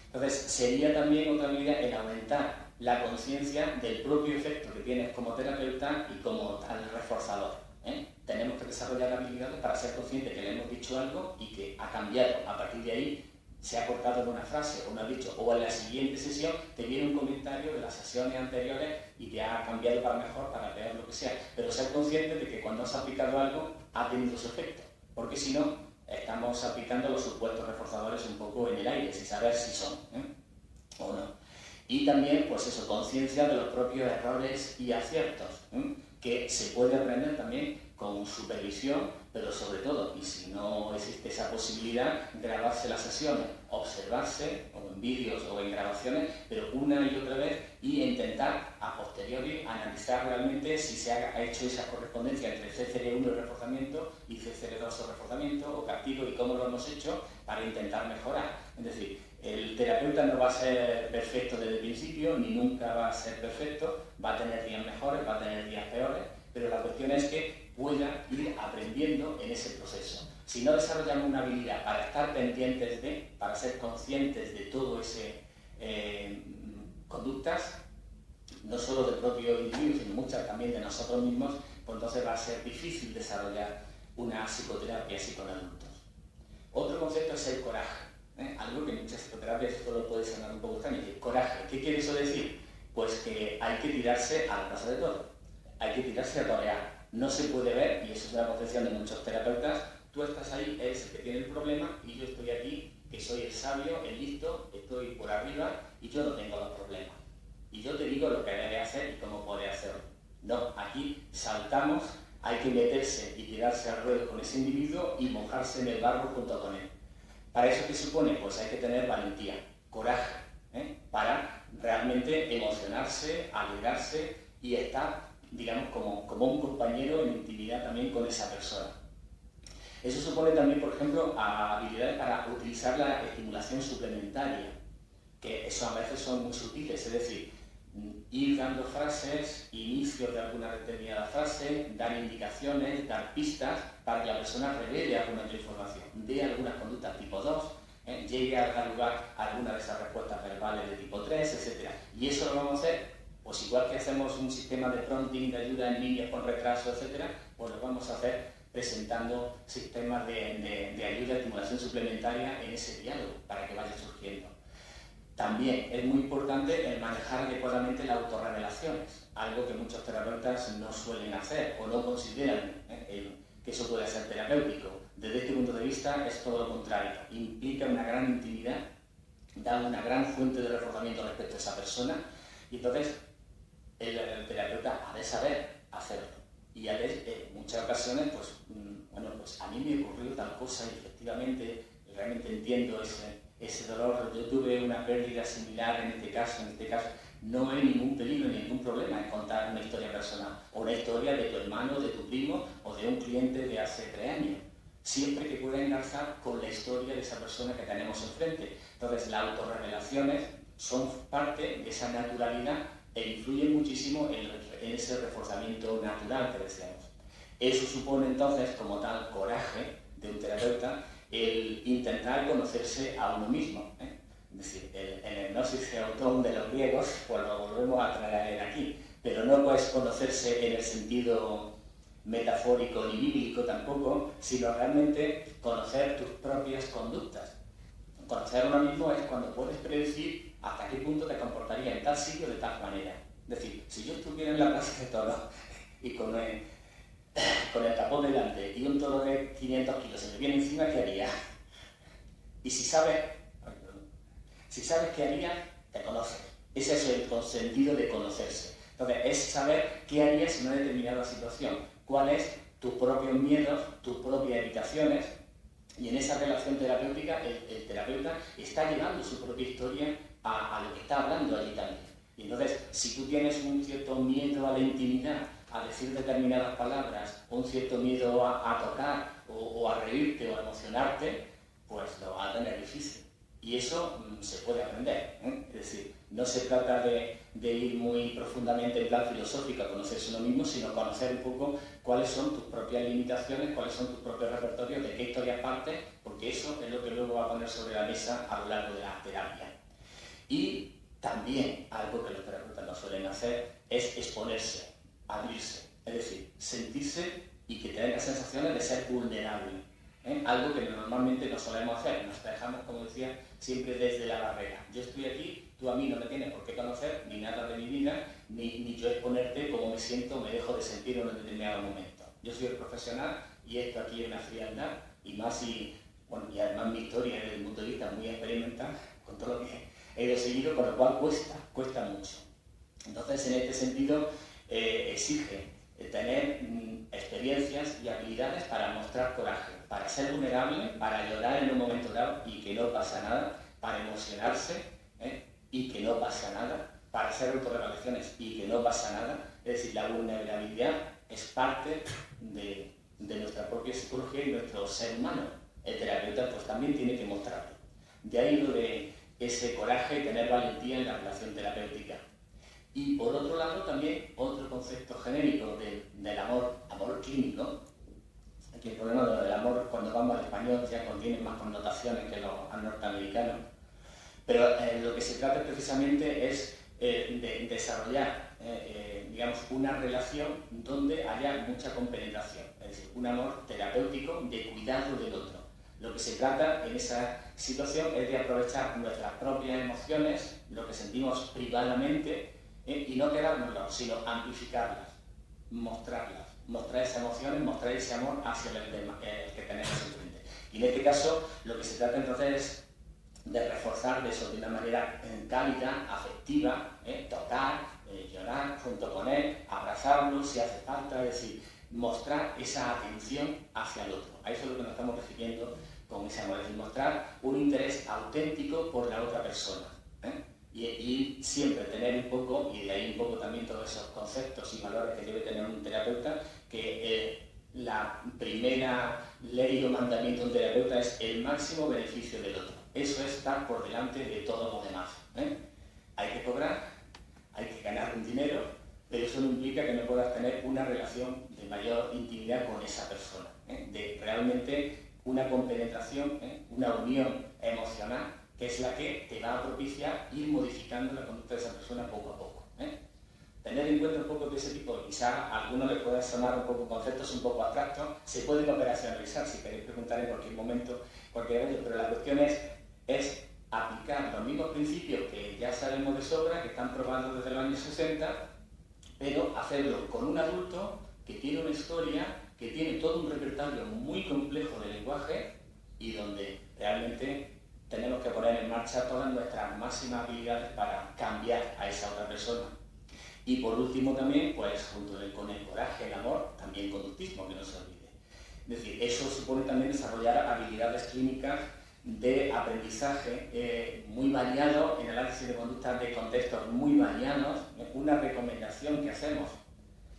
[SPEAKER 1] Entonces, sería también otra medida el aumentar la conciencia del propio efecto que tienes como terapeuta y como tal reforzador. Tenemos que desarrollar habilidades para ser conscientes que le hemos dicho algo y que ha cambiado. A partir de ahí, se ha cortado en una frase o no ha dicho, o en la siguiente sesión te viene un comentario de las sesiones anteriores y te ha cambiado para mejor, para peor, lo que sea. Pero ser consciente de que cuando has aplicado algo ha tenido su efecto, porque si no, estamos aplicando los supuestos reforzadores un poco en el aire, sin saber si son o no. Y también, pues eso, conciencia de los propios errores y aciertos, que se puede aprender también con supervisión, pero sobre todo, y si no existe esa posibilidad, grabarse las sesiones, observarse, o en vídeos o en grabaciones, pero una y otra vez, y intentar a posteriori analizar realmente si se ha hecho esa correspondencia entre CCR1 y reforzamiento y CCR2 o reforzamiento o castigo y cómo lo hemos hecho para intentar mejorar. Es decir, el terapeuta no va a ser perfecto desde el principio, ni nunca va a ser perfecto, va a tener días mejores, va a tener días peores, pero la cuestión es que pueda ir aprendiendo en ese proceso. Si no desarrollamos una habilidad para estar pendientes de, para ser conscientes de todo ese conductas, no solo del propio individuo, sino muchas también de nosotros mismos, pues entonces va a ser difícil desarrollar una psicoterapia así con adultos. Otro concepto es el coraje, algo que en muchas psicoterapias esto lo puede sonar un poco extraño. Coraje, ¿qué quiere eso decir? Pues que hay que tirarse a la plaza de todo, hay que tirarse a torear. No se puede ver, y eso es una concepción de muchos terapeutas, tú estás ahí, eres el que tiene el problema, y yo estoy aquí, que soy el sabio, el listo, estoy por arriba, y yo no tengo los problemas. Y yo te digo lo que debe hacer y cómo puede hacerlo. No, aquí saltamos, hay que meterse y tirarse al ruedo con ese individuo y mojarse en el barro junto con él. ¿Para eso qué supone? Pues hay que tener valentía, coraje, para realmente emocionarse, alegrarse y estar, digamos, como un compañero en intimidad también con esa persona. Eso supone también, por ejemplo, habilidades para utilizar la estimulación suplementaria, que eso a veces son muy sutiles, es decir, ir dando frases, inicios de alguna determinada frase, dar indicaciones, dar pistas para que la persona revele alguna otra información, dé algunas conductas tipo 2, llegue a dar lugar a alguna de esas respuestas verbales de tipo 3, etc. Y eso lo vamos a hacer, pues igual que hacemos un sistema de prompting, de ayuda en niños con retraso, etc., pues lo vamos a hacer presentando sistemas de ayuda, estimulación suplementaria en ese diálogo, para que vaya surgiendo. También es muy importante el manejar adecuadamente las autorrevelaciones, algo que muchos terapeutas no suelen hacer o no consideran que eso puede ser terapéutico. Desde este punto de vista es todo lo contrario, implica una gran intimidad, da una gran fuente de reforzamiento respecto a esa persona y entonces el terapeuta ha de saber hacerlo. Y a veces, en muchas ocasiones, pues a mí me ocurrió tal cosa y efectivamente realmente entiendo ese dolor. Yo tuve una pérdida similar en este caso no hay ningún peligro ni ningún problema en contar una historia personal o una historia de tu hermano, de tu primo o de un cliente de hace 3 años, siempre que pueda enlazar con la historia de esa persona que tenemos enfrente. Entonces las autorrevelaciones son parte de esa naturalidad e influyen muchísimo en ese reforzamiento natural que decíamos. Eso supone entonces, como tal, coraje de un terapeuta, el intentar conocerse a uno mismo. Es decir, el gnosis geotón de los griegos, pues lo volvemos a traer aquí, pero no puedes conocerse en el sentido metafórico ni bíblico tampoco, sino realmente conocer tus propias conductas. Conocer a uno mismo es cuando puedes predecir hasta qué punto te comportaría en tal sitio de tal manera. Es decir, si yo estuviera en la plaza de toros y con el capón delante y un toro de 500 kilos se me viene encima, ¿qué haría? Y si sabes qué haría, te conoces. Ese es el sentido de conocerse. Entonces, es saber qué harías en una determinada situación, cuáles tus propios miedos, tus propias evitaciones, y en esa relación terapéutica el terapeuta está llevando su propia historia a lo que está hablando allí también. Y entonces, si tú tienes un cierto miedo a la intimidad, a decir determinadas palabras, o un cierto miedo a tocar, o a reírte, o a emocionarte, pues lo vas a tener difícil. Y eso se puede aprender, Es decir, no se trata de ir muy profundamente en plan filosófico a conocerse uno mismo, sino conocer un poco cuáles son tus propias limitaciones, cuáles son tus propios repertorios, de qué historias partes, porque eso es lo que luego va a poner sobre la mesa a lo largo de la terapia. Y también algo que los terapeutas no suelen hacer es exponerse, abrirse, es decir, sentirse y que tengan las sensaciones de ser vulnerable. Algo que normalmente no solemos hacer, nos dejamos, como decía, siempre desde la barrera. Yo estoy aquí, tú a mí no me tienes por qué conocer ni nada de mi vida, ni yo exponerte cómo me siento, me dejo de sentir en un determinado momento. Yo soy el profesional y esto aquí es una frialdad, y más y además mi historia desde el punto de vista muy experimental, con todo lo que he ido seguido, con lo cual cuesta mucho. Entonces, en este sentido, exige tener experiencias y habilidades para mostrar coraje, para ser vulnerable, para llorar en un momento dado y que no pasa nada, para emocionarse y que no pasa nada, para hacer autorrevelaciones y que no pasa nada. Es decir, la vulnerabilidad es parte de nuestra propia psicología y nuestro ser humano. El terapeuta pues también tiene que mostrarlo. De ahí lo de ese coraje y tener valentía en la relación terapéutica. Y por otro lado también otro concepto genérico del amor clínico. Aquí el problema del amor cuando vamos al español ya contiene más connotaciones que los norteamericanos, pero lo que se trata precisamente es de desarrollar digamos, una relación donde haya mucha compenetración, es decir, un amor terapéutico de cuidado del otro. Lo que se trata en esa situación es de aprovechar nuestras propias emociones, lo que sentimos privadamente, y no quedárnoslo, sino amplificarlas, mostrar esas emociones, mostrar ese amor hacia el que tenemos enfrente. Y en este caso, lo que se trata entonces es de reforzar eso de una manera cálida, afectiva, tocar, llorar junto con él, abrazarlo si hace falta, es decir, mostrar esa atención hacia el otro. A eso es lo que nos estamos refiriendo con ese amor, es decir, mostrar un interés auténtico por la otra persona. Y siempre tener un poco, y de ahí un poco también todos esos conceptos y valores que debe tener un terapeuta, que la primera ley o mandamiento de un terapeuta es el máximo beneficio del otro. Eso es estar por delante de todo lo demás. Hay que cobrar, hay que ganar un dinero, pero eso no implica que no puedas tener una relación de mayor intimidad con esa persona, de realmente una compenetración, una unión emocional, que es la que te va a propiciar ir modificando la conducta de esa persona poco a poco. Tener en cuenta un poco de ese tipo, quizá a algunos les pueda sonar un poco conceptos un poco abstractos, se pueden operacionalizar si queréis preguntar en cualquier momento, cualquier evento, pero la cuestión es aplicar los mismos principios que ya sabemos de sobra, que están probados desde los años 60, pero hacerlo con un adulto que tiene una historia, que tiene todo un repertorio muy complejo de lenguaje y donde realmente tenemos que poner en marcha todas nuestras máximas habilidades para cambiar a esa otra persona. Y por último también, pues junto con el coraje, el amor, también conductismo, que no se olvide. Es decir, eso supone también desarrollar habilidades clínicas de aprendizaje muy variado, en análisis de conductas de contextos muy variados. Una recomendación que hacemos,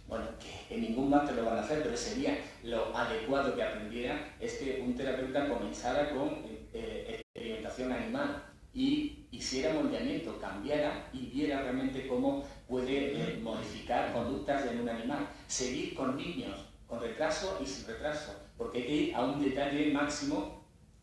[SPEAKER 1] bueno, que ningún máster lo van a hacer, pero sería lo adecuado que aprendiera, es que un terapeuta comenzara con experimentación animal y hiciera moldeamiento, cambiara y viera realmente cómo puede modificar conductas en un animal, seguir con niños con retraso y sin retraso, porque hay que ir a un detalle máximo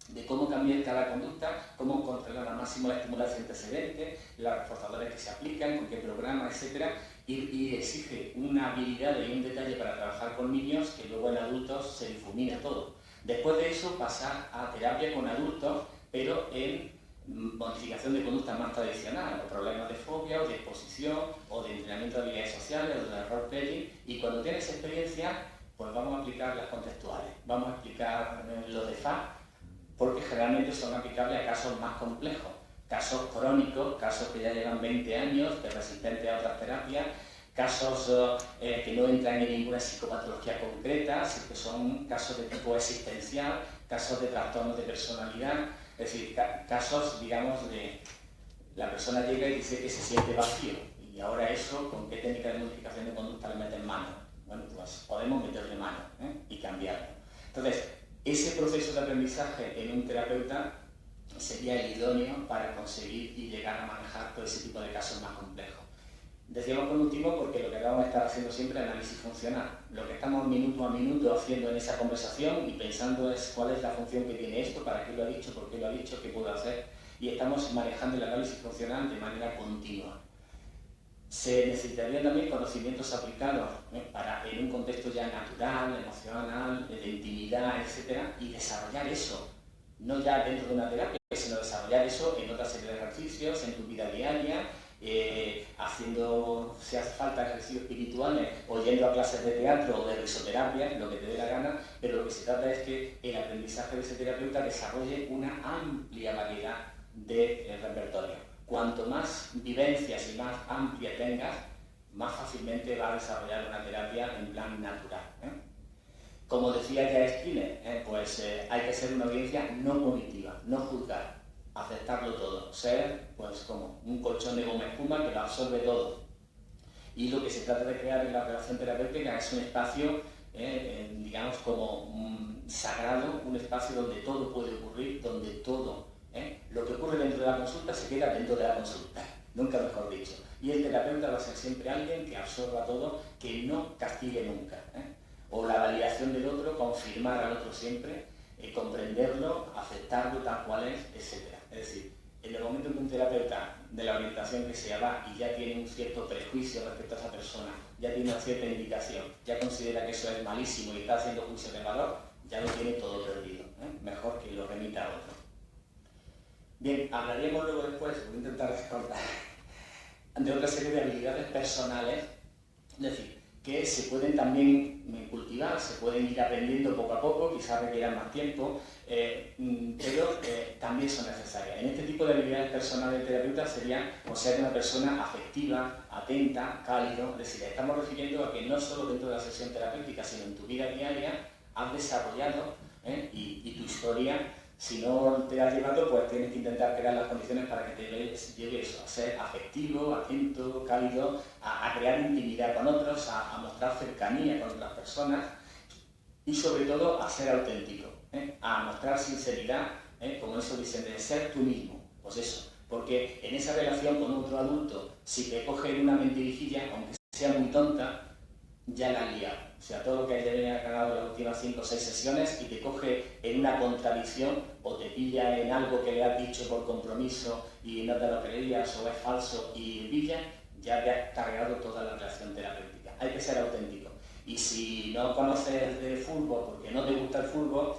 [SPEAKER 1] de cómo cambiar cada conducta, cómo controlar al máximo la estimulación antecedente, los reforzadores que se aplican, con qué programa, etc. Y exige una habilidad y un detalle para trabajar con niños que luego en adultos se difumina todo. Después de eso pasar a terapia con adultos, pero en modificación de conductas más tradicionales, o problemas de fobia, o de exposición, o de entrenamiento de habilidades sociales, o de role-playing, y cuando tienes experiencia, pues vamos a aplicar las contextuales, vamos a explicar lo de FA, porque generalmente son aplicables a casos más complejos, casos crónicos, casos que ya llevan 20 años, de resistentes a otras terapias, casos que no entran en ninguna psicopatología concreta, que son casos de tipo existencial, casos de trastornos de personalidad, es decir, casos, digamos, de la persona llega y dice que se siente vacío, y ahora eso, ¿con qué técnica de modificación de conducta le meten mano? Bueno, pues podemos meterle mano y cambiarlo. Entonces, ese proceso de aprendizaje en un terapeuta sería el idóneo para conseguir y llegar a manejar todo ese tipo de casos más complejos. Decíamos por último porque lo que acabamos de estar haciendo siempre es análisis funcional. Lo que estamos minuto a minuto haciendo en esa conversación y pensando es cuál es la función que tiene esto, para qué lo ha dicho, por qué lo ha dicho, qué puedo hacer. Y estamos manejando el análisis funcional de manera continua. Se necesitarían también conocimientos aplicados para, en un contexto ya natural, emocional, de intimidad, etc. Y desarrollar eso, no ya dentro de una terapia, sino desarrollar eso en otra serie de ejercicios, en tu vida diaria, haciendo, si hace falta, ejercicios espirituales o yendo a clases de teatro o de risoterapia, lo que te dé la gana, pero lo que se trata es que el aprendizaje de ese terapeuta desarrolle una amplia variedad de repertorio. Cuanto más vivencias y más amplia tengas, más fácilmente va a desarrollar una terapia en plan natural. Como decía ya Skinner, pues hay que ser una audiencia no punitiva, no juzgar, aceptarlo todo, ser pues como un colchón de goma espuma que lo absorbe todo. Y lo que se trata de crear en la relación terapéutica es un espacio, digamos, como sagrado, un espacio donde todo puede ocurrir, donde todo, lo que ocurre dentro de la consulta se queda dentro de la consulta, nunca mejor dicho. Y el terapeuta va a ser siempre alguien que absorba todo, que no castigue nunca. O la validación del otro, confirmar al otro siempre, comprenderlo, aceptarlo tal cual es, etc. Es decir, en el momento en que un terapeuta de la orientación que sea va y ya tiene un cierto prejuicio respecto a esa persona, ya tiene una cierta indicación, ya considera que eso es malísimo y está haciendo juicio de valor, ya lo tiene todo perdido. Mejor que lo remita a otro. Bien, hablaríamos luego después, voy a intentar recordar, de otra serie de habilidades personales, es decir, que se pueden también cultivar, se pueden ir aprendiendo poco a poco, quizás requieran más tiempo, pero también son necesarias. En este tipo de habilidades personales del terapeuta sería ser una persona afectiva, atenta, cálido, es decir, estamos refiriendo a que no solo dentro de la sesión terapéutica, sino en tu vida diaria has desarrollado y tu historia. Si no te has llevado, pues tienes que intentar crear las condiciones para que te lleve eso, a ser afectivo, atento, cálido, a crear intimidad con otros, a mostrar cercanía con otras personas y sobre todo a ser auténtico, a mostrar sinceridad, como eso dicen, de ser tú mismo, pues eso, porque en esa relación con otro adulto, si te coge una mentirijilla, aunque sea muy tonta, ya la has liado. O sea, todo lo que haya cagado en las últimas 5 o 6 sesiones y te coge en una contradicción o te pilla en algo que le has dicho por compromiso y no te lo creías o es falso y pilla, ya te has cargado toda la relación terapéutica. Hay que ser auténtico. Y si no conoces de fútbol porque no te gusta el fútbol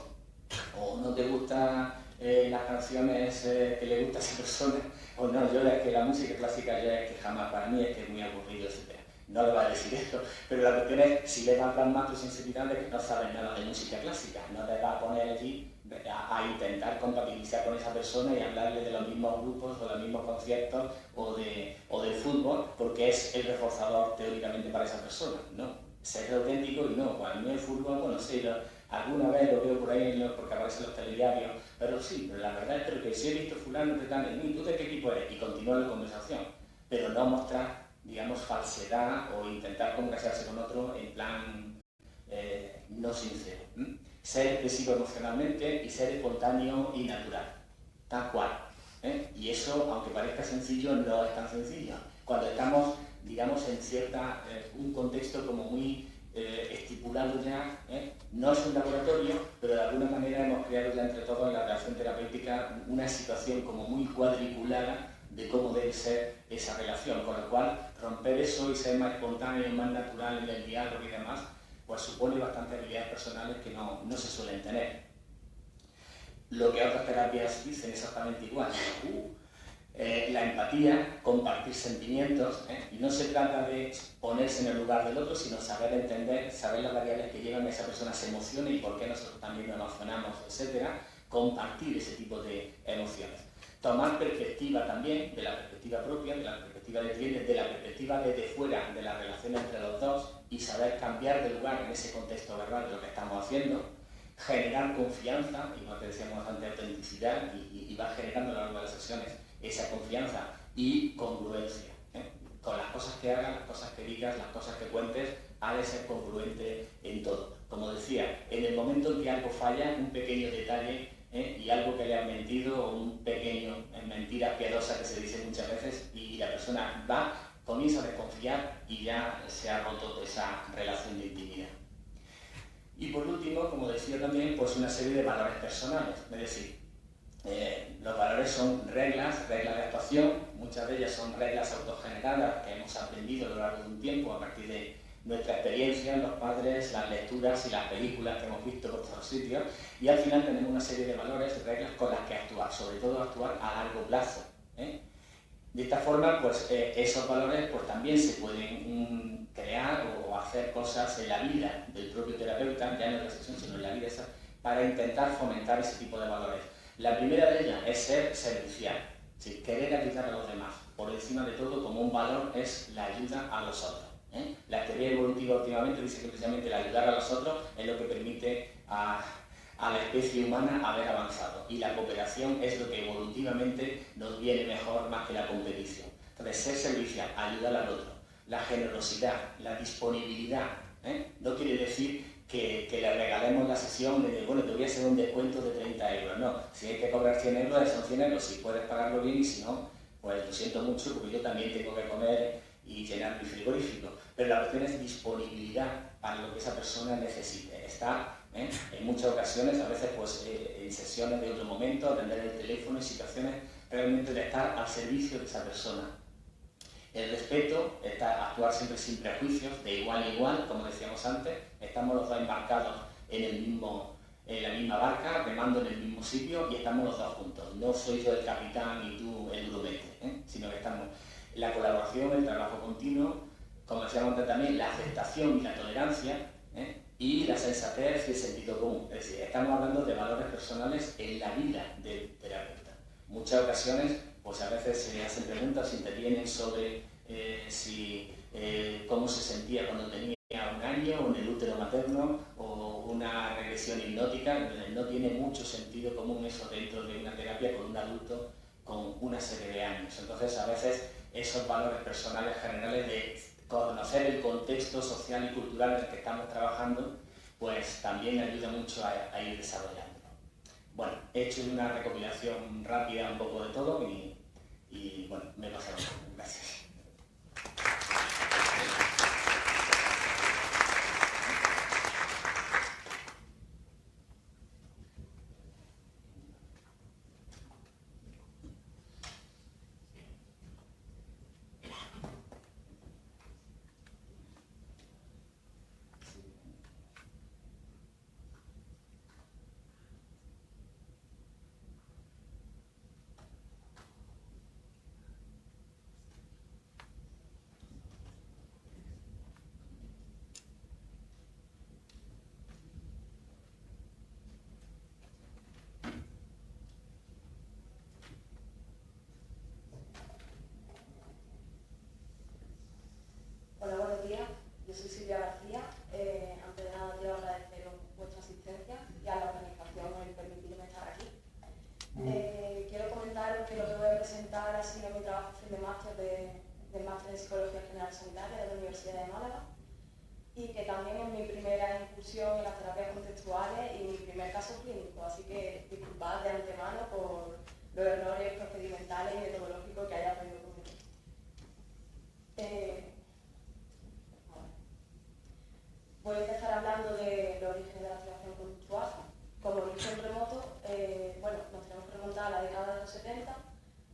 [SPEAKER 1] o no te gustan las canciones que le gusta a esa persona, o no, yo es que la música clásica ya es que jamás, para mí es que es muy aburrido, etc. No le va a decir eso, pero la cuestión es, si le va a plasmar tu sinceridad de que no sabes nada de música clásica, no te va a poner allí a intentar compatibilizar con esa persona y hablarle de los mismos grupos o de los mismos conciertos o del fútbol, porque es el reforzador teóricamente para esa persona, ¿no? Ser auténtico y no, para mí el fútbol, bueno, sí, alguna vez lo veo por ahí porque aparecen los telediarios, pero sí, pero la verdad es que si he visto fulano de tal, ¿y tú de qué equipo eres? Y continúa la conversación, pero no mostrar, digamos, falsedad o intentar congraciarse con otro en plan no sincero. Ser expresivo emocionalmente y ser espontáneo y natural, tal cual. Y eso, aunque parezca sencillo, no es tan sencillo. Cuando estamos digamos, en un contexto como muy estipulado ya, no es un laboratorio, pero de alguna manera hemos creado ya entre todos en la relación terapéutica una situación como muy cuadriculada de cómo debe ser esa relación, con lo cual romper eso y ser más espontáneo y más natural en el diálogo y demás, pues supone bastantes habilidades personales que no se suelen tener. Lo que otras terapias dicen exactamente igual. La empatía, compartir sentimientos, y no se trata de ponerse en el lugar del otro, sino saber entender, saber las variables que llevan a esa persona a se emocione y por qué nosotros también nos emocionamos, etc. Compartir ese tipo de emociones. Tomar perspectiva también, de la perspectiva propia, de la perspectiva de clientes, de la perspectiva desde fuera de la relación entre los dos y saber cambiar de lugar en ese contexto verbal de lo que estamos haciendo. Generar confianza, igual que decíamos antes, autenticidad, y va generando a lo largo de las sesiones esa confianza y congruencia. Con las cosas que hagas, las cosas que digas, las cosas que cuentes, ha de ser congruente en todo. Como decía, en el momento en que algo falla, un pequeño detalle y algo que le han mentido, o un pequeño mentira piadosa que se dice muchas veces, y la persona comienza a desconfiar y ya se ha roto esa relación de intimidad. Y por último, como decía también, pues una serie de valores personales, es decir, los valores son reglas de actuación, muchas de ellas son reglas autogeneradas que hemos aprendido a lo largo de un tiempo a partir de nuestra experiencia, los padres, las lecturas y las películas que hemos visto por todos sitios, y al final tenemos una serie de valores, reglas con las que actuar, sobre todo actuar a largo plazo. De esta forma, pues esos valores pues, también se pueden crear o hacer cosas en la vida del propio terapeuta, ya no en la sesión, sino en la vida esa, para intentar fomentar ese tipo de valores. La primera de ellas es ser servicial, es decir, querer ayudar a los demás. Por encima de todo, como un valor, es la ayuda a los otros. La teoría evolutiva últimamente dice que precisamente el ayudar a los otros es lo que permite a la especie humana haber avanzado. Y la cooperación es lo que evolutivamente nos viene mejor más que la competición. Entonces, ser servicial, ayudar al otro. La generosidad, la disponibilidad, no quiere decir que le regalemos la sesión de, bueno, te voy a hacer un descuento de 30 euros. No, si hay que cobrar 100 euros, son 100 euros. Si puedes pagarlo bien y si no, pues lo siento mucho porque yo también tengo que comer y llenar mi frigorífico. Pero la cuestión es disponibilidad para lo que esa persona necesite. Está en muchas ocasiones, a veces pues, en sesiones de otro momento, atender el teléfono en situaciones realmente de estar al servicio de esa persona. El respeto, actuar siempre sin prejuicios, de igual a igual, como decíamos antes, estamos los dos embarcados en la misma barca, remando en el mismo sitio y estamos los dos juntos. No soy yo el capitán y tú el grumete, sino que estamos en la colaboración, el trabajo continuo, como decíamos antes también, la aceptación y la tolerancia, y la sensatez y el sentido común. Es decir, estamos hablando de valores personales en la vida del terapeuta. En muchas ocasiones, pues a veces se hacen preguntas, intervienen sobre cómo se sentía cuando tenía un año, o en el útero materno, o una regresión hipnótica. No tiene mucho sentido común eso dentro de una terapia con un adulto con una serie de años. Entonces, a veces esos valores personales generales de conocer el contexto social y cultural en el que estamos trabajando, pues también ayuda mucho a ir desarrollándolo. Bueno, he hecho una recopilación rápida un poco de todo y bueno, me he pasado. Gracias.
[SPEAKER 3] Hola, buenos días. Yo soy Silvia García. Antes de nada quiero agradeceros vuestra asistencia y a la organización el permitirme estar aquí. Quiero comentaros que lo que voy a presentar ha sido mi trabajo fin de máster del máster en Psicología General Sanitaria de la Universidad de Málaga, y que también es mi primera incursión en las terapias contextuales y mi primer caso clínico, así que disculpad de antemano por los errores procedimentales y metodológicos que haya aprendido conmigo. Voy a empezar hablando del origen de la activación conductual. Como origen remoto, bueno, nos tenemos que remontar a la década de los 70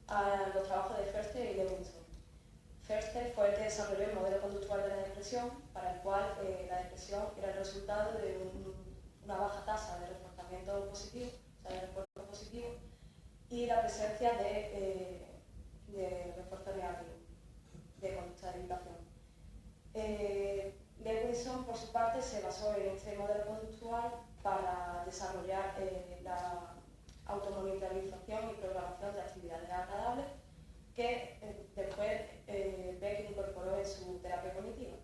[SPEAKER 3] a los trabajos de Förster y Levinson. Förster fue el que desarrolló el modelo conductual de la depresión, para el cual la depresión era el resultado de una baja tasa de reforzamiento positivo, o sea, de refuerzo positivo, y la presencia de refuerzo negativo, de conducta de evitación. Levinson, por su parte, se basó en este modelo conductual para desarrollar la automonitorización y programación de actividades agradables que después Beck incorporó en su terapia cognitiva.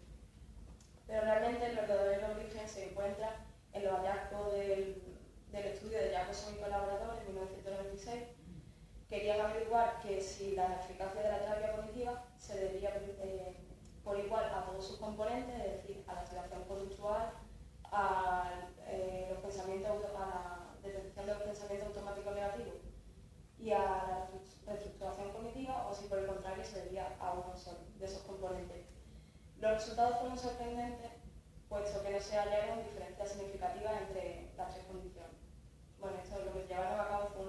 [SPEAKER 3] Pero realmente el verdadero origen se encuentra en los hallazgos del estudio de Jacobson y colaboradores en 1996. Querían averiguar que si la eficacia de la terapia cognitiva se debía por igual a todos sus componentes, es decir, a la activación conductual, a la detección de los pensamientos automáticos negativos y a la reestructuración cognitiva, o si por el contrario se debía a uno solo de esos componentes. Los resultados fueron sorprendentes, puesto que no se hallaron diferencias significativas entre las tres condiciones. Bueno, esto lo que llevaron a cabo fue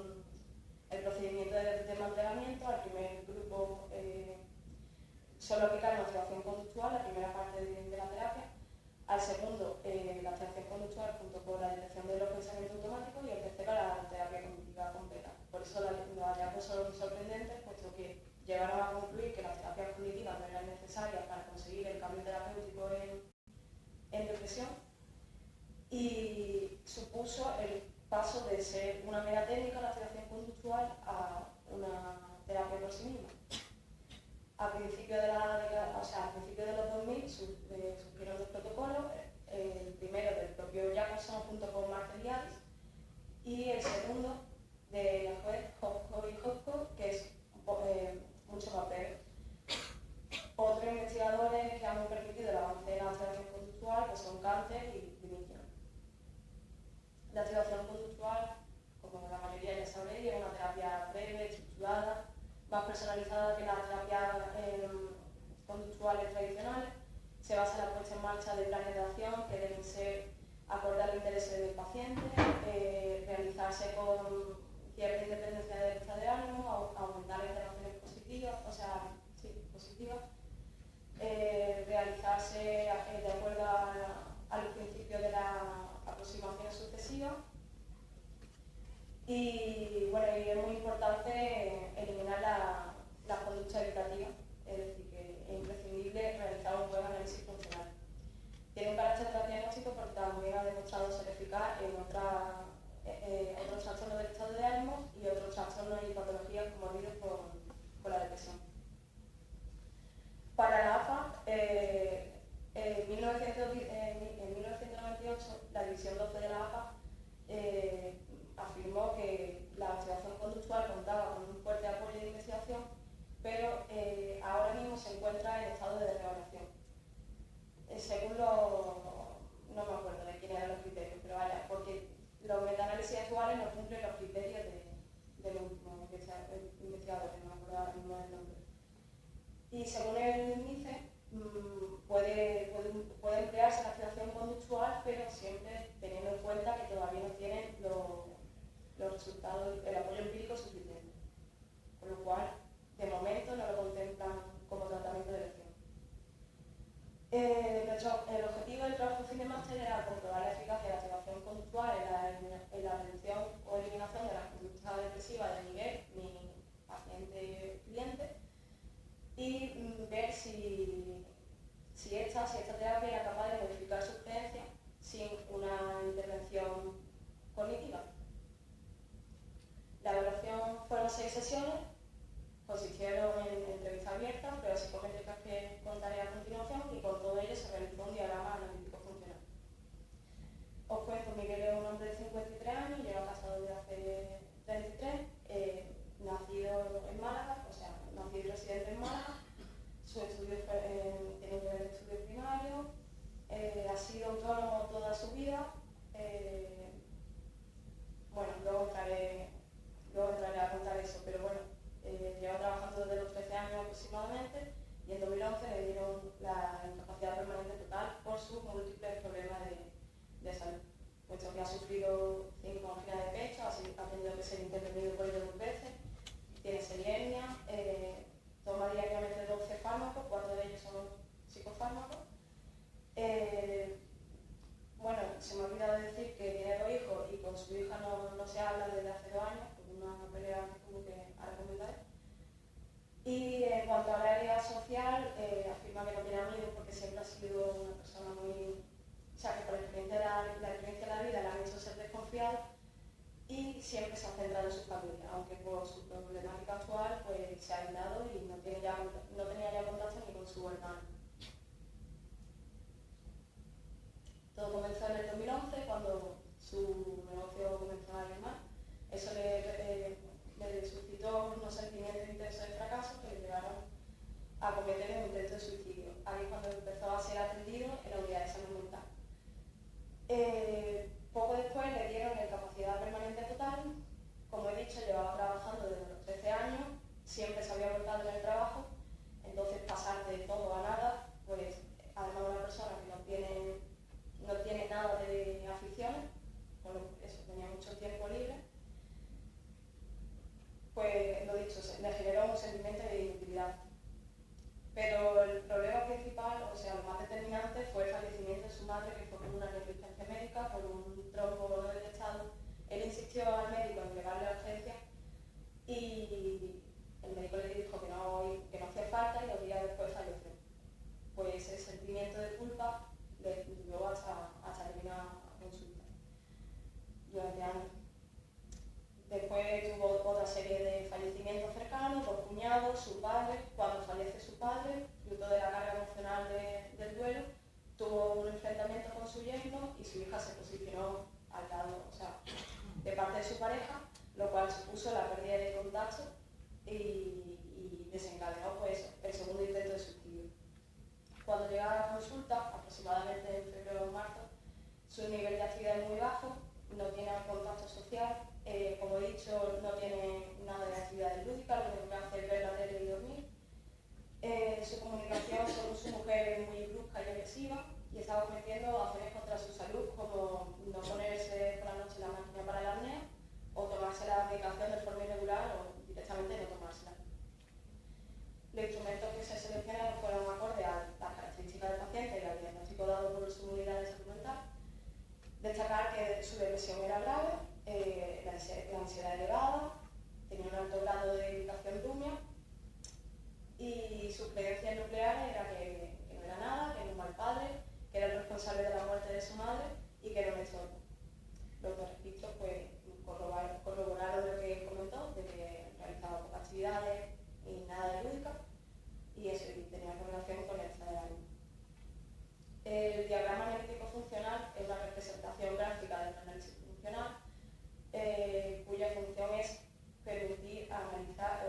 [SPEAKER 3] el procedimiento de desmantelamiento. Al primer grupo solo aplicaron la activación conductual, la primera parte de la terapia. Al segundo, la activación conductual junto con la detección de los pensamientos automáticos, y al tercero, la terapia cognitiva completa. Por eso los hallazgos son sorprendentes, puesto que llegaron a concluir que las terapias cognitivas no eran necesarias para conseguir el cambio terapéutico en depresión, y supuso el paso de ser una mera técnica, la activación conductual, a una terapia por sí misma. A principios de los 2000 surgieron dos protocolos, el primero del propio Jacobson junto con Martelliaris, y el segundo de la juez Hopko y Hopko, que es mucho más breve. Otros investigadores que han permitido el avance en la activación conductual pues son Canter y Dimitrov. La activación conductual, como la mayoría ya sabréis, es una terapia breve, estructurada, más personalizada que las terapias conductuales tradicionales. Se basa en la puesta en marcha de planes de acción que deben ser acorde a los intereses del paciente, realizarse con cierta independencia del estado de ánimo, aumentar las interacciones positivas, realizarse de acuerdo a los principios de la aproximación sucesiva. Y bueno, y es muy importante eliminar la conducta evitativa, es decir, que es imprescindible realizar un buen análisis funcional. Tiene un carácter diagnóstico porque también ha demostrado ser eficaz en otros trastornos del estado de ánimo y otros trastornos y patologías conmovidos por la depresión. Para la APA, en 1998, la División 12 de la APA afirmó que la activación conductual contaba con un fuerte apoyo de investigación, pero ahora mismo se encuentra en estado de derogación. Según no me acuerdo de quién eran los criterios, pero vaya, porque se me ha olvidado decir que tiene 2 hijos y con su hija no se habla desde hace 2 años, por una pelea que tuvo que ahora comentaré. Y en cuanto a la realidad social, afirma que no tiene amigos porque siempre ha sido una persona muy... O sea, que por la experiencia de la vida le han hecho ser desconfiado y siempre se ha centrado en su familia, aunque por su problemática actual pues, se ha aislado y no tenía ya contacto ni con su hermano. Todo comenzó en el 2011, cuando su negocio comenzó a ir mal. Eso le suscitó unos sentimientos intensos de fracaso que le llevaron a cometer un intento de suicidio. Ahí es cuando empezó a ser atendido en la unidad de salud mental. Poco después le dieron incapacidad permanente total. Como he dicho, llevaba trabajando desde los 13 años, siempre se había volcado en el trabajo, entonces pasar de todo a nada, pues además una persona que no tiene nada de aficiones, bueno, eso, tenía mucho tiempo libre, pues lo dicho, le generó un sentimiento de inutilidad. Pero el problema principal, o sea, lo más determinante, fue el fallecimiento de su madre, que fue por una negligencia médica, por un trombo no detectado. Él insistió al médico en llevarle a urgencia y el médico le dijo que no hacía falta y 2 días después falleció. Pues ese sentimiento de culpa le llevó hasta terminar la consulta durante años. Después tuvo otra serie de fallecimientos cercanos, 2 cuñados, su padre. Cuando fallece su padre, fruto de la carga emocional del duelo, tuvo un enfrentamiento con su yerno y su hija se posicionó al lado, o sea, de parte de su pareja, lo cual supuso la pérdida de contacto y desencadenó pues, el segundo intento de suicidio. Cuando llega a la consulta, aproximadamente en febrero o marzo, su nivel de actividad es muy bajo, no tiene contacto social, como he dicho, no tiene nada de actividades lúdicas, lo único que hace es ver la tele y dormir. Su comunicación con su mujer es muy brusca y agresiva y está cometiendo acciones contra su salud, como no ponerse por la noche la máquina para la apnea o tomarse la medicación de forma irregular o directamente no tomársela. Los instrumentos que se seleccionaron fueron acordes a las características del paciente y al diagnóstico dado por su unidad de salud mental. Destacar que su depresión era grave, la ansiedad elevada, tenía un alto grado de dedicación rumia y sus creencias nucleares era que no era nada, que era un mal padre, que era el responsable de la muerte de su madre y que era un estorbo. Los 2 registros pues, corroboraron lo que él comentó, de que realizaba pocas actividades y nada de lúdica y eso y tenía correlación con el estado de ánimo. El diagrama analítico funcional es una representación gráfica del análisis funcional cuya función es permitir analizar,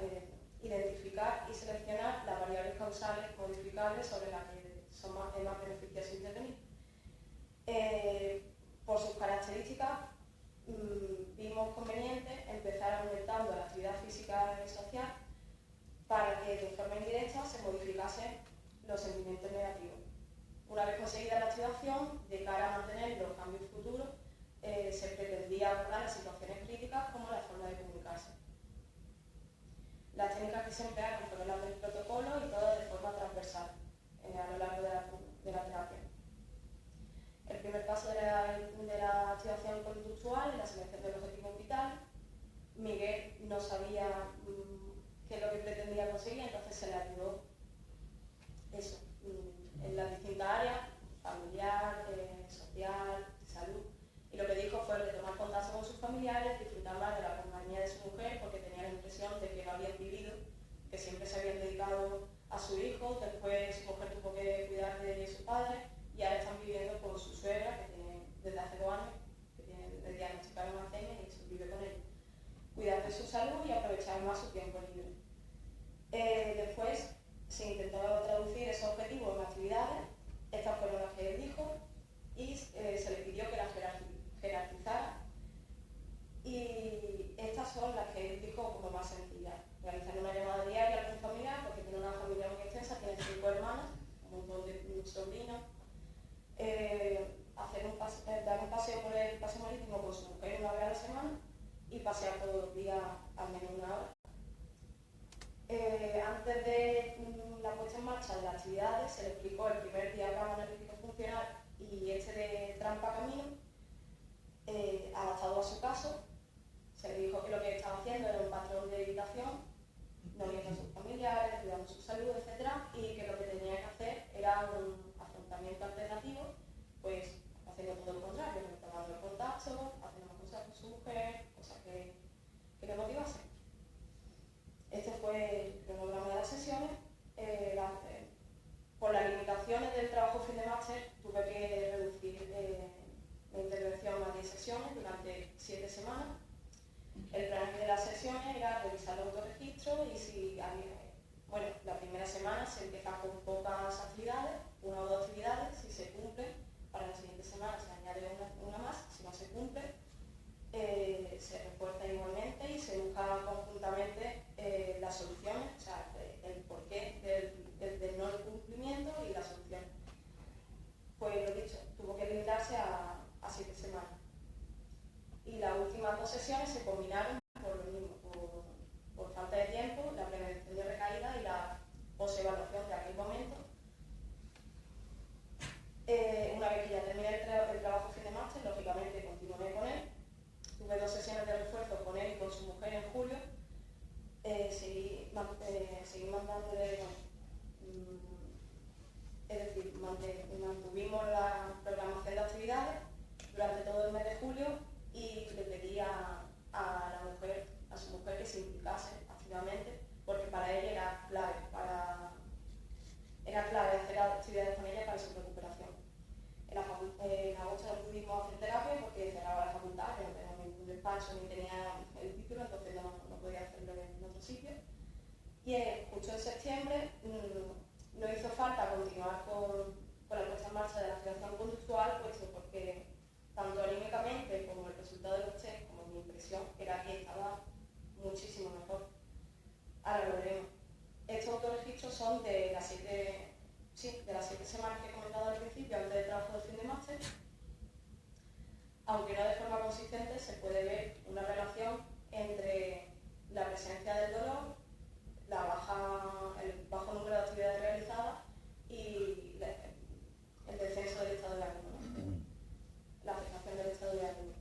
[SPEAKER 3] identificar y seleccionar las variables causales modificables sobre las que son más beneficiosos intervenir. Por sus características, vimos conveniente empezar aumentando la actividad física y social para que de forma indirecta se modificasen los sentimientos negativos. Una vez conseguida la activación, de cara a mantener los cambios futuros, se pretendía abordar las situaciones críticas como la forma de comunicarse. Las técnicas que se emplearon fueron las del protocolo y todo de forma transversal a lo largo de la terapia. El primer paso de la activación conductual es la selección del objetivo vital. Miguel no sabía qué es lo que pretendía conseguir, entonces se le ayudó eso, en las distintas áreas, familiar, social, salud. Y lo que dijo fue retomar contacto con sus familiares, disfrutar más de la compañía de su mujer, porque tenía la impresión de que no habían vivido, que siempre se habían dedicado a su hijo, después su mujer tuvo que cuidar de su padre, y ahora están viviendo con su suegra, que tiene desde hace 2 años, que tiene diagnosticado una Alzheimer y se vive con él. Cuidar de su salud y aprovechar más su tiempo libre. Después se intentó traducir esos objetivos en actividades, estas fueron las que él dijo, y se le pidió que las jerarquizara. Y estas son las que él dijo como más sencillas. Realizar una llamada diaria a algún familiar, porque tiene una familia muy extensa, tiene 5 hermanas, un montón de sobrinos. Dar un paseo por el paseo marítimo con su mujer 1 vez a la semana y pasear todos los días al menos 1 hora. Antes de la puesta en marcha de las actividades se le explicó el primer diagrama analítico funcional y este de trampa camino, 7 semanas. El plan de las sesiones era revisar los autorregistros y si había, bueno, la primera semana se empieza con pocas actividades, 1 o 2 actividades, si se cumplen, para la siguiente semana se añade una más, si no se cumple, se refuerza igualmente y se busca conjuntamente las soluciones, o sea, el porqué del no cumplimiento y la solución. Pues lo dicho, tuvo que limitarse a 7 semanas. Y las últimas 2 sesiones se combinaron por lo mismo, por falta de tiempo, la prevención de recaída y la posevaluación de aquel momento. Una vez que ya terminé el trabajo fin de máster, lógicamente continué con él. Tuve 2 sesiones de refuerzo con él y con su mujer en julio. Seguí mandándole, es decir, mantuvimos la programación de actividades durante todo el mes de julio y le pedí a su mujer que se implicase activamente, porque para ella era clave hacer actividades con ella para su recuperación. En agosto no pudimos hacer terapia porque cerraba la facultad, yo no tenía ningún despacho ni tenía el título, entonces no podía hacerlo en otro sitio. Y justo en septiembre no hizo falta continuar con la puesta en marcha de la activación conductual, puesto porque tanto anímicamente como el resultado de los test, como mi impresión, era que estaba muchísimo mejor. Ahora lo veremos. Estos autorregistros son de las 7 semanas que he comentado al principio, antes del trabajo de fin de máster. Aunque no de forma consistente, se puede ver una relación entre la presencia del dolor, el bajo número de actividades realizadas y el descenso del estado de ánimo, ¿no? La afectación del estado de ánimo.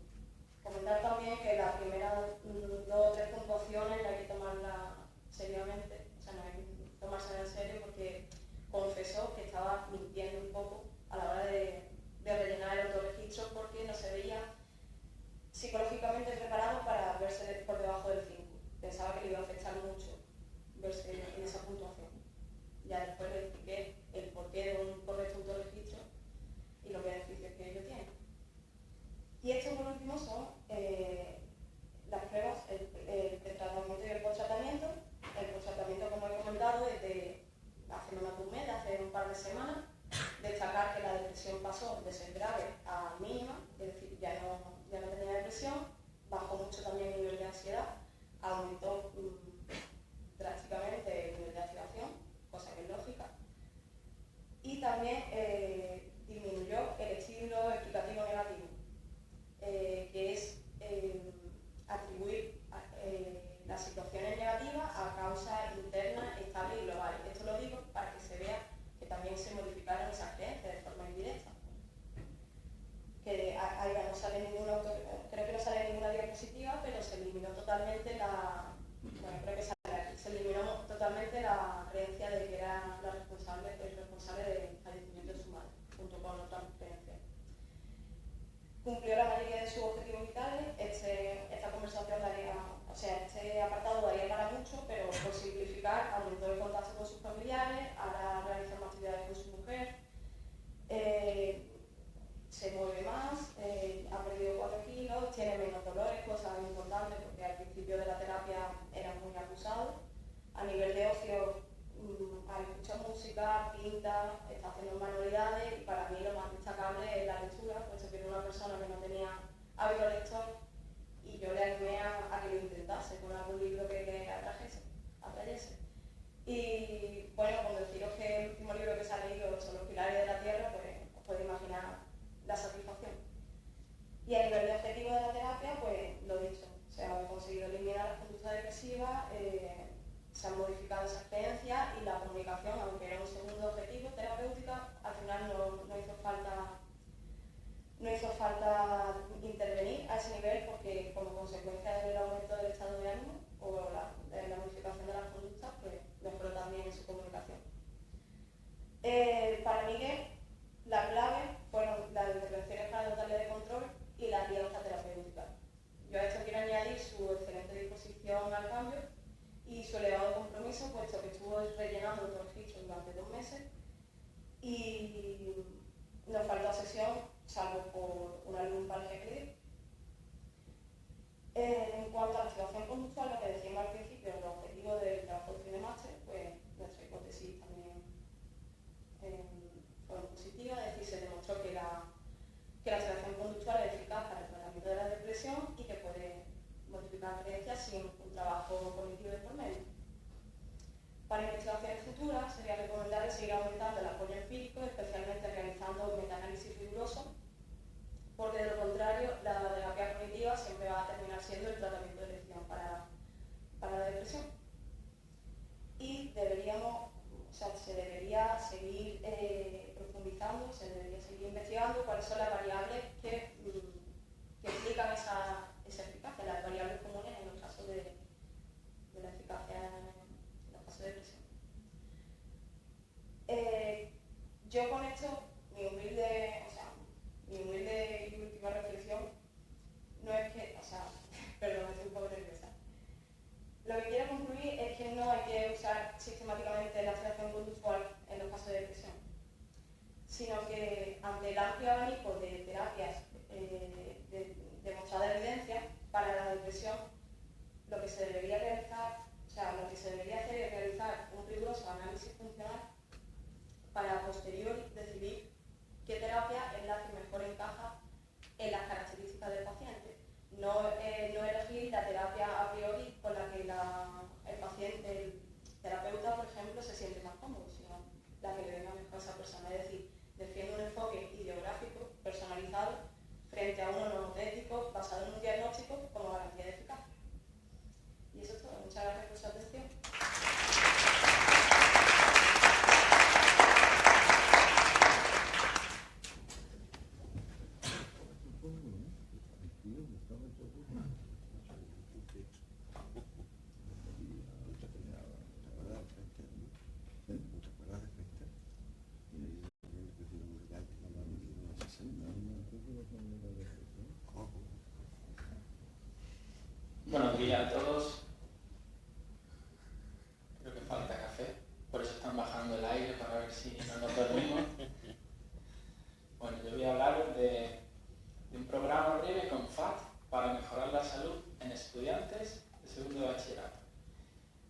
[SPEAKER 3] Comentar también que las primeras 2 o 3 puntuaciones hay que tomarlas seriamente, o sea, no hay que tomársela en serio porque confesó que estaba mintiendo un poco a la hora de rellenar el autorregistro porque no se veía psicológicamente preparado para verse por debajo del 5. Pensaba que le iba a afectar mucho verse en esa puntuación. Ya después le expliqué el porqué de un correcto autorregistro y los beneficios que ello tiene. Y esto por último son las pruebas, el pretratamiento y el posttratamiento. El posttratamiento, como he comentado, es de hace menos de un mes, de hace un par de semanas. Destacar que la depresión pasó de ser grave a mínima, es decir, ya no tenía depresión, bajó mucho también el nivel de ansiedad, aumentó drásticamente el nivel de activación, cosa que es lógica, y también disminuyó el estímulo explicativo negativo, que es atribuir las situaciones negativas a causas internas, estables y globales. Esto lo digo para que se vea que también se modificaron esas creencias de forma indirecta. Que ahí no sale creo que no sale ninguna diapositiva, pero se eliminó totalmente se eliminó totalmente la creencia de que era el responsable del fallecimiento de su madre, junto con otras creencias. Cumplió la mayoría de sus objetivos vitales. Esta conversación este apartado daría para mucho, pero por simplificar, aumentó el contacto con sus familiares, ahora realiza más actividades con su mujer, se mueve más, ha perdido 4 kilos, tiene menos dolores, cosas importantes porque al principio de la terapia era muy acusado. A nivel de ocio, escucha música, pinta, está haciendo manualidades y para mí lo más destacable es la lectura, puesto que era una persona que no tenía hábito lector y yo le animé a que lo intentase con algún libro que atrayese. Y bueno, cuando deciros que el último libro que se ha leído son Los Pilares de la Tierra, pues os podéis imaginar la satisfacción. Y a nivel de objetivo de la terapia, pues lo dicho, se han conseguido eliminar las conductas depresivas, se han modificado esas creencias y la comunicación, aunque era un segundo objetivo terapéutico, al final no hizo falta intervenir a ese nivel porque como consecuencia del aumento del estado de ánimo o la modificación de las conductas, pues mejoró también en su comunicación. Para Miguel, la clave fueron las intervenciones para dotarle de control y la alianza terapéutica. Yo a esto quiero añadir su excelente disposición al cambio y su elevado compromiso, puesto que estuvo rellenando los registros durante 2 meses y nos faltó sesión, salvo por una lumbalgia que dio. No elegir la terapia a priori con la que el paciente, el terapeuta, por ejemplo, se siente más cómodo, sino la que le venga mejor a esa persona. Es decir, defiende un enfoque ideográfico, personalizado, frente a uno normotético, basado en un diagnóstico como garantía de eficacia. Y eso es todo. Muchas gracias por su atención.
[SPEAKER 4] Buenos días a todos. Creo que falta café, por eso están bajando el aire para ver si no nos dormimos. Bueno, yo voy a hablar de un programa breve con FAT para mejorar la salud en estudiantes de segundo de bachillerato.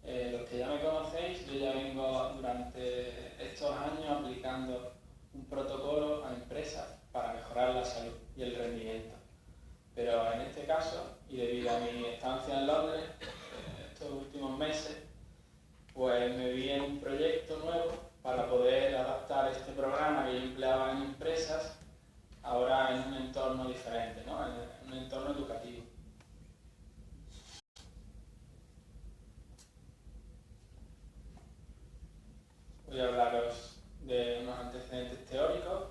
[SPEAKER 4] Los que ya me conocéis, yo ya vengo durante estos años aplicando un protocolo a empresas para mejorar la salud y el rendimiento. Pero en este caso, y debido a mi estancia en Londres, estos últimos meses, pues me vi en un proyecto nuevo para poder adaptar este programa que yo empleaba en empresas ahora en un entorno diferente, ¿no? En un entorno educativo. Voy a hablaros de unos antecedentes teóricos,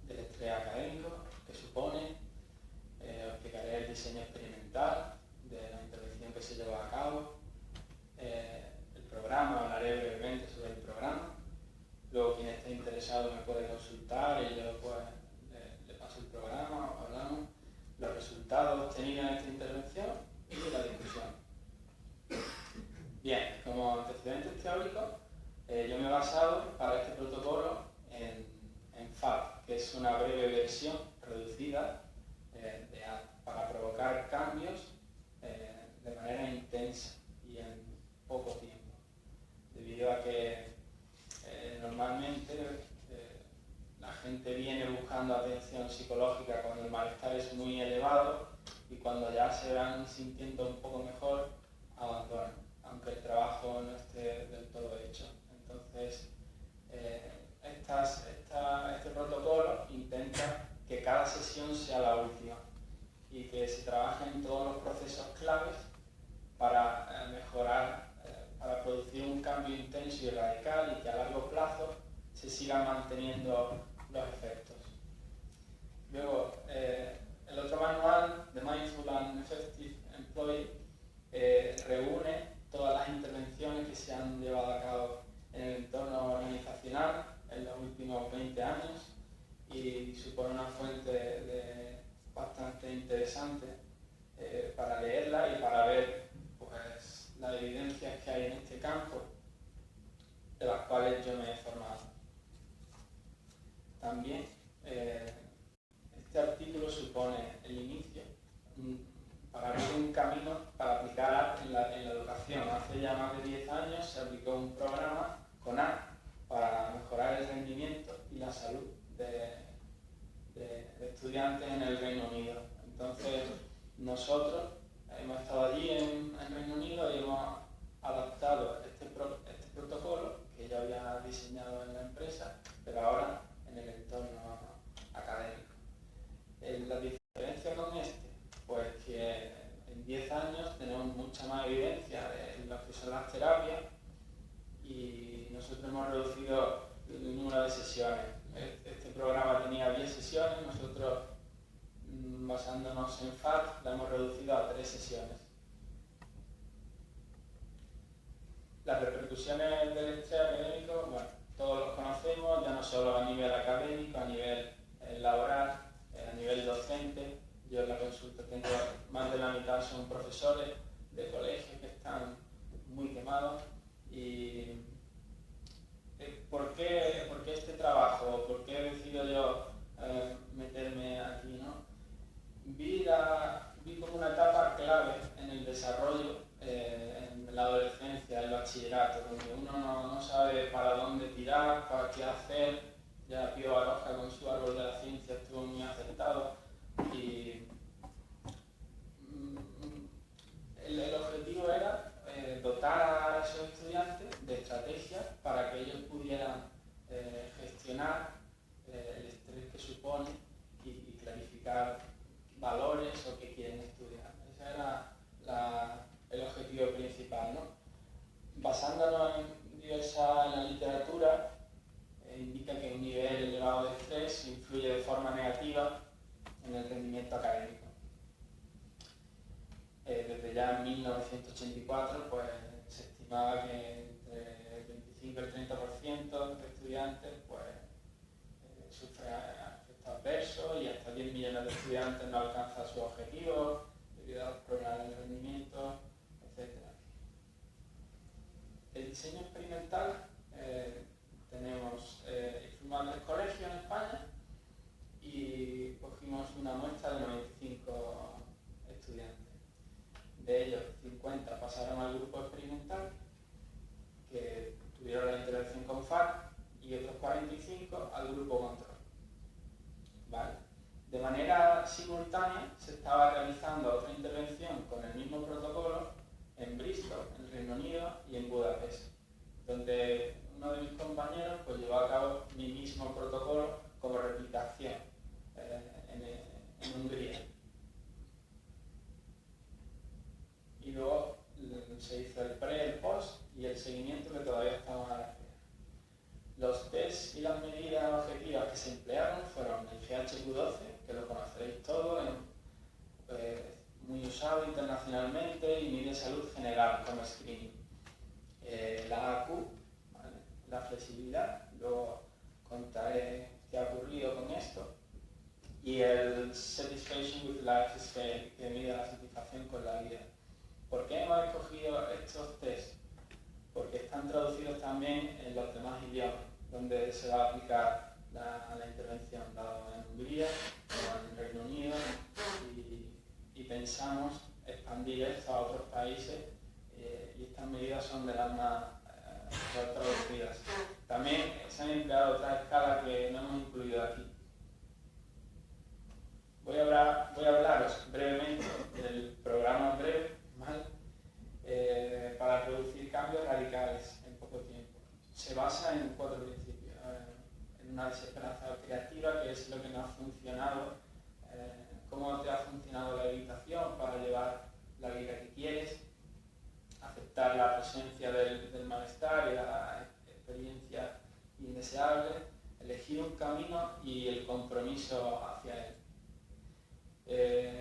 [SPEAKER 4] del estrés académico que supone, os explicaré el diseño experimental de la intervención que se lleva a cabo, el programa, hablaré brevemente sobre el programa, luego quien esté interesado me puede consultar y yo pues le paso el programa, hablamos, los resultados obtenidos en esta intervención y la discusión. Bien, como antecedentes teóricos, yo me he basado para este protocolo en FAT, que es una breve versión reducida de AT, para provocar cambios de manera intensa y en poco tiempo, debido a que normalmente la gente viene buscando atención psicológica cuando el malestar es muy elevado y cuando ya se van sintiendo un poco mejor, abandonan, aunque el trabajo no esté del todo hecho. Entonces, este protocolo intenta que cada sesión sea la última y que se trabaje en todos los procesos claves para mejorar, para producir un cambio intenso y radical y que a largo plazo se sigan manteniendo los efectos. Luego, el otro manual, The Mindful and Effective Employee, reúne todas las intervenciones que se han llevado a cabo en el entorno organizacional en los últimos 20 años y supone una fuente bastante interesante para leerla y para ver pues, las evidencias que hay en este campo, de las cuales yo me he formado. También este artículo supone el inicio para abrir un camino para aplicar AT en la educación. Hace ya más de 10 años se aplicó un programa con AT para mejorar el rendimiento y la salud de estudiantes en el Reino Unido. Entonces, nosotros hemos estado allí en Reino Unido y hemos adaptado este protocolo que yo había diseñado en la empresa, pero ahora en el entorno académico. La diferencia con este, pues que en 10 años tenemos mucha más evidencia de lo que son las terapias y nosotros hemos reducido el número de sesiones. Este programa tenía 10 sesiones, nosotros basándonos en FAT la hemos reducido a 3 sesiones. Las repercusiones del estrés académico, bueno, todos los conocemos, ya no solo a nivel académico, a nivel laboral, a nivel docente. Yo en la consulta tengo más de la mitad son profesores de colegios que están muy quemados. Y ¿por qué este trabajo? ¿Por qué he decidido yo meterme aquí, ¿no? Vi como una etapa clave en el desarrollo, en la adolescencia, en el bachillerato, donde uno no sabe para dónde tirar, para qué hacer. Ya Pío Baroja con su árbol de la ciencia estuvo muy acertado y profesores o qué quieren estudiar. Ese era el objetivo principal, ¿no? Basándonos en la literatura, indica que un nivel elevado de estrés influye de forma negativa en el rendimiento académico. Desde ya en 1984 pues, se estimaba que entre el 25 y el 30% de estudiantes pues, sufren efectos adversos y hasta 10 millones de estudiantes no alcanzan sus objetivos debido a los problemas de rendimiento, etc. El diseño experimental, fuimos a 3 colegios en España y cogimos una muestra de 95 estudiantes. De ellos, 50 pasaron al grupo experimental, que tuvieron la intervención con FARC, y otros 45 al grupo control. ¿Vale? De manera simultánea se estaba realizando otra intervención con el mismo protocolo en Bristol, en Reino Unido, y en Budapest, donde uno de mis compañeros pues, llevó a cabo mi mismo protocolo como replicación en Hungría. Y luego se hizo el pre, el post y el seguimiento que todavía estamos a la espera. Los tests y las medidas objetivas que se emplearon fueron el GHQ-12, que lo conoceréis todos, muy usado internacionalmente y mide salud general como screening. La AQ, ¿vale? La flexibilidad, luego contaré qué ha ocurrido con esto. Y el Satisfaction with Life Scale, que mide la satisfacción con la vida. ¿Por qué hemos escogido estos tests? Porque están traducidos también en los demás idiomas, donde se va a aplicar la intervención, dado en Hungría o en Reino Unido, y pensamos expandir esto a otros países, y estas medidas son de las más traducidas. También se han empleado otras escalas que no hemos incluido aquí. Voy a hablaros brevemente del programa breve, ¿vale? Para producir cambios radicales en poco tiempo. Se basa en 4 principios. En una desesperanza creativa, que es lo que no ha funcionado, cómo te ha funcionado la evitación para llevar la vida que quieres, aceptar la presencia del malestar y la experiencia indeseable, elegir un camino y el compromiso hacia él.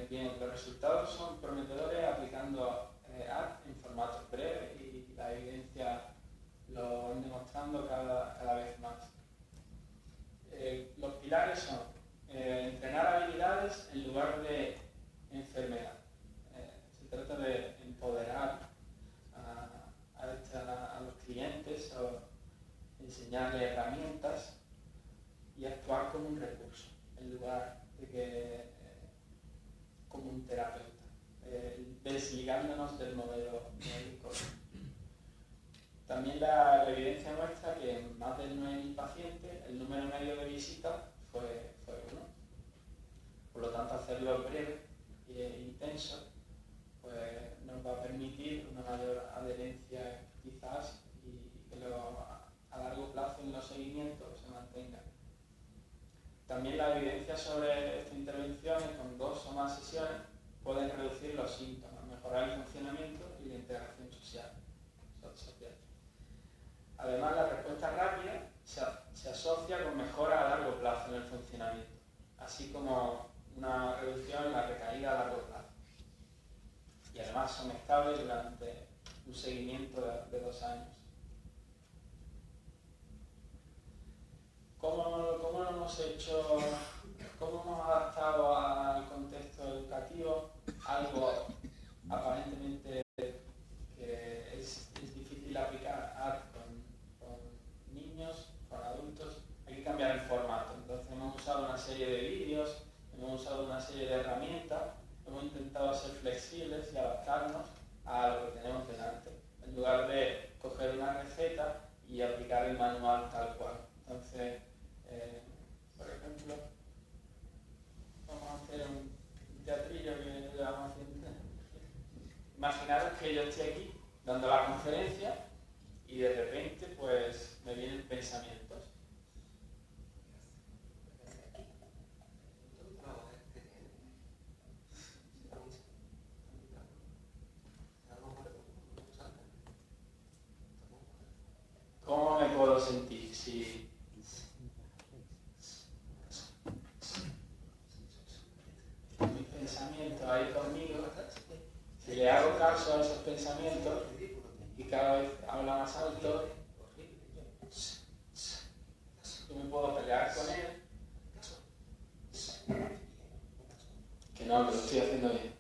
[SPEAKER 4] Bien, los resultados son prometedores aplicando ART en formatos breves y la evidencia lo van demostrando cada vez más. Los pilares son entrenar habilidades en lugar de enfermedad. Se trata de empoderar a los clientes o enseñarles herramientas y actuar como un recurso en lugar de que como un terapeuta, desligándonos del modelo médico. También la evidencia muestra que en más de 9.000 pacientes el número medio de visitas fue 1. Por lo tanto, hacerlo breve e intenso pues, nos va a permitir una mayor adherencia quizás y que a largo plazo en los seguimientos se mantenga. También la evidencia sobre estas intervenciones con 2 o más sesiones pueden reducir los síntomas, mejorar el funcionamiento y la integración social. Además, la respuesta rápida se asocia con mejora a largo plazo en el funcionamiento, así como una reducción en la recaída a largo plazo. Y además son estables durante un seguimiento de 2 años. ¿Cómo lo hemos hecho? ¿Cómo hemos adaptado al contexto educativo algo aparentemente que es difícil aplicar con niños, con adultos? Hay que cambiar el formato. Entonces hemos usado una serie de vídeos, hemos usado una serie de herramientas, hemos intentado ser flexibles y adaptarnos a lo que tenemos delante, en lugar de coger una receta y aplicar el manual tal cual. Entonces, por ejemplo, vamos a hacer un teatrillo que le vamos haciendo. Imaginaros que yo estoy aquí dando la conferencia y de repente pues me vienen pensamientos. conmigo, si le hago caso a esos pensamientos y cada vez habla más alto, yo me puedo pelear con él, que no, que lo estoy haciendo bien,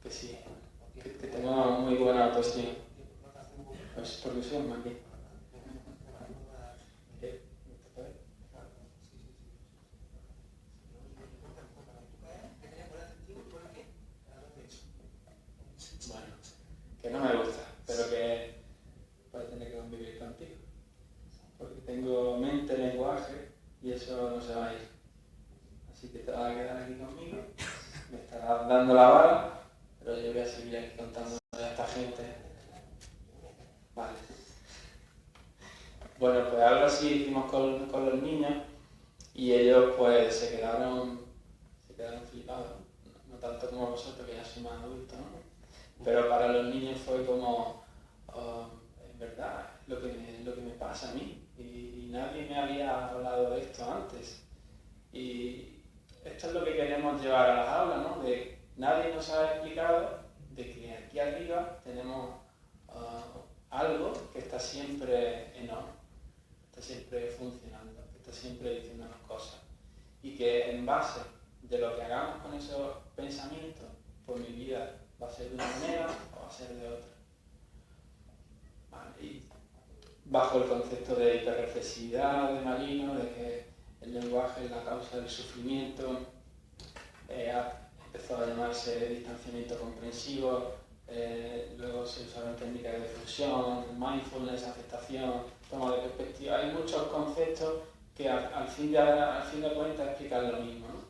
[SPEAKER 4] que sí, que tengo muy buena autoestima. Pues porque soy un aquí. Bueno, que no me gusta, pero que puede tener que convivir contigo. Porque tengo mente, lenguaje y eso no se va a ir. Así que te vas a quedar aquí conmigo, me estarás dando la vara, pero yo voy a seguir aquí contando a esta gente. Vale. Bueno, pues algo así hicimos con los niños y ellos pues se quedaron flipados. No tanto como vosotros, que ya sois más adultos, ¿no? Pero para los niños fue como, en verdad, lo que me pasa a mí. Y nadie me había hablado de esto antes. Y esto es lo que queremos llevar a las aulas, ¿no? De nadie nos ha explicado de que aquí arriba tenemos algo que está siempre en orden, está siempre funcionando, está siempre diciéndonos cosas. Y que en base de lo que hagamos con esos pensamientos, pues mi vida va a ser de una manera o va a ser de otra. Vale. Y bajo el concepto de hiperreflexividad de Marino, de que el lenguaje es la causa del sufrimiento, empezó a llamarse distanciamiento comprensivo, luego se usaron técnicas de fusión, mindfulness, aceptación, toma de perspectiva. Hay muchos conceptos que al fin de cuentas explican lo mismo, ¿no?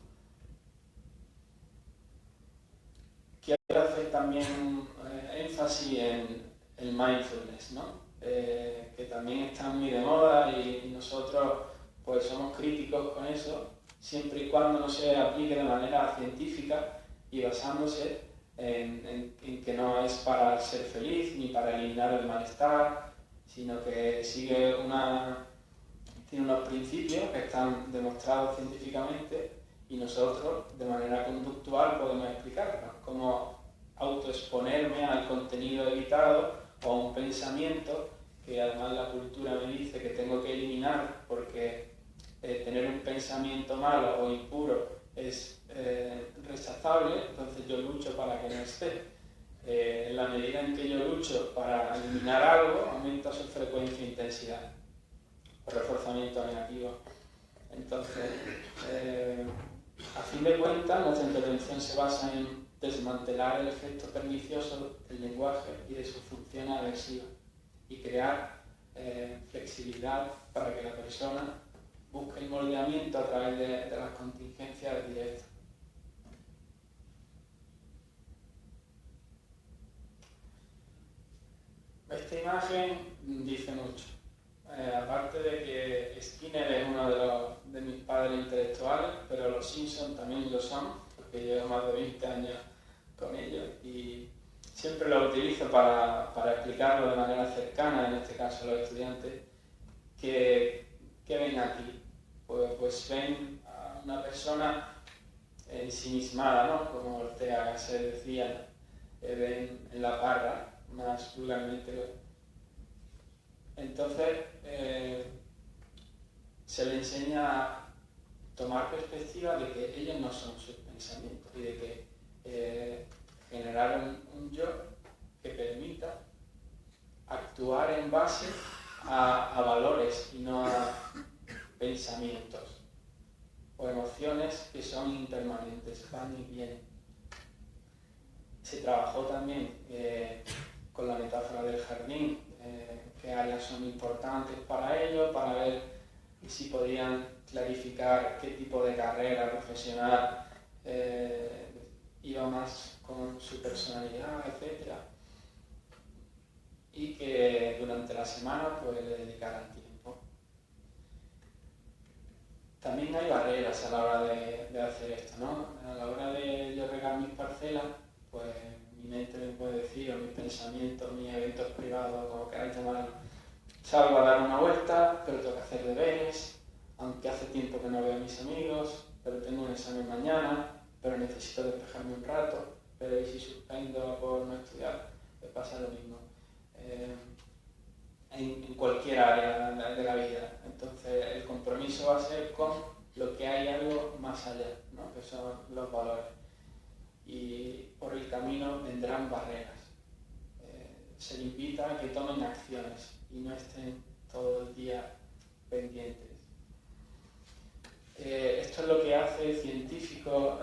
[SPEAKER 4] Quiero hacer también énfasis en el mindfulness, ¿no? Que también está muy de moda y nosotros pues somos críticos con eso, siempre y cuando no se aplique de manera científica y basándose en que no es para ser feliz ni para eliminar el malestar, sino que tiene unos principios que están demostrados científicamente y nosotros de manera conductual podemos explicarlos, como autoexponerme al contenido evitado o a un pensamiento que además la cultura me dice que tengo que eliminar porque tener un pensamiento malo o impuro es rechazable, entonces yo lucho para que no esté. En la medida en que yo lucho para eliminar algo, aumenta su frecuencia e intensidad, o reforzamiento negativo. Entonces, a fin de cuentas, nuestra intervención se basa en desmantelar el efecto pernicioso del lenguaje y de su función aversiva y crear flexibilidad para que la persona busque el moldeamiento a través de las contingencias directas. Esta imagen dice mucho. Aparte de que Skinner es uno de mis padres intelectuales, pero los Simpsons también lo son, porque llevo más de 20 años con ellos y siempre lo utilizo para explicarlo de manera cercana, en este caso a los estudiantes, que ven aquí. Pues ven a una persona ensimismada, ¿no? Como Ortega se decía, ven en la parra, más vulgarmente. Entonces, se le enseña a tomar perspectiva de que ellos no son sus pensamientos y de que generar un yo que permita actuar en base a valores y no a pensamientos o emociones que son impermanentes, van y vienen. Se trabajó también con la metáfora del jardín, qué áreas son importantes para ellos, para ver si podían clarificar qué tipo de carrera profesional iba más con su personalidad, etc. Y que durante la semana pues le dedicaran tiempo. También hay barreras a la hora de hacer esto, ¿no? A la hora de yo regar mis parcelas, pues mi mente me puede decir, o mis pensamientos, mis eventos privados, como queráis llamarlo, salgo a dar una vuelta, pero tengo que hacer deberes, aunque hace tiempo que no veo a mis amigos, pero tengo un examen mañana, pero necesito despejarme un rato. pero ¿y si suspendo por no estudiar? Pues pasa lo mismo. En cualquier área de la vida. Entonces el compromiso va a ser con lo que hay algo más allá, ¿no? Que son los valores. Y por el camino vendrán barreras. Se les invita a que tomen acciones y no estén todo el día pendientes. Esto es lo que hace el científico,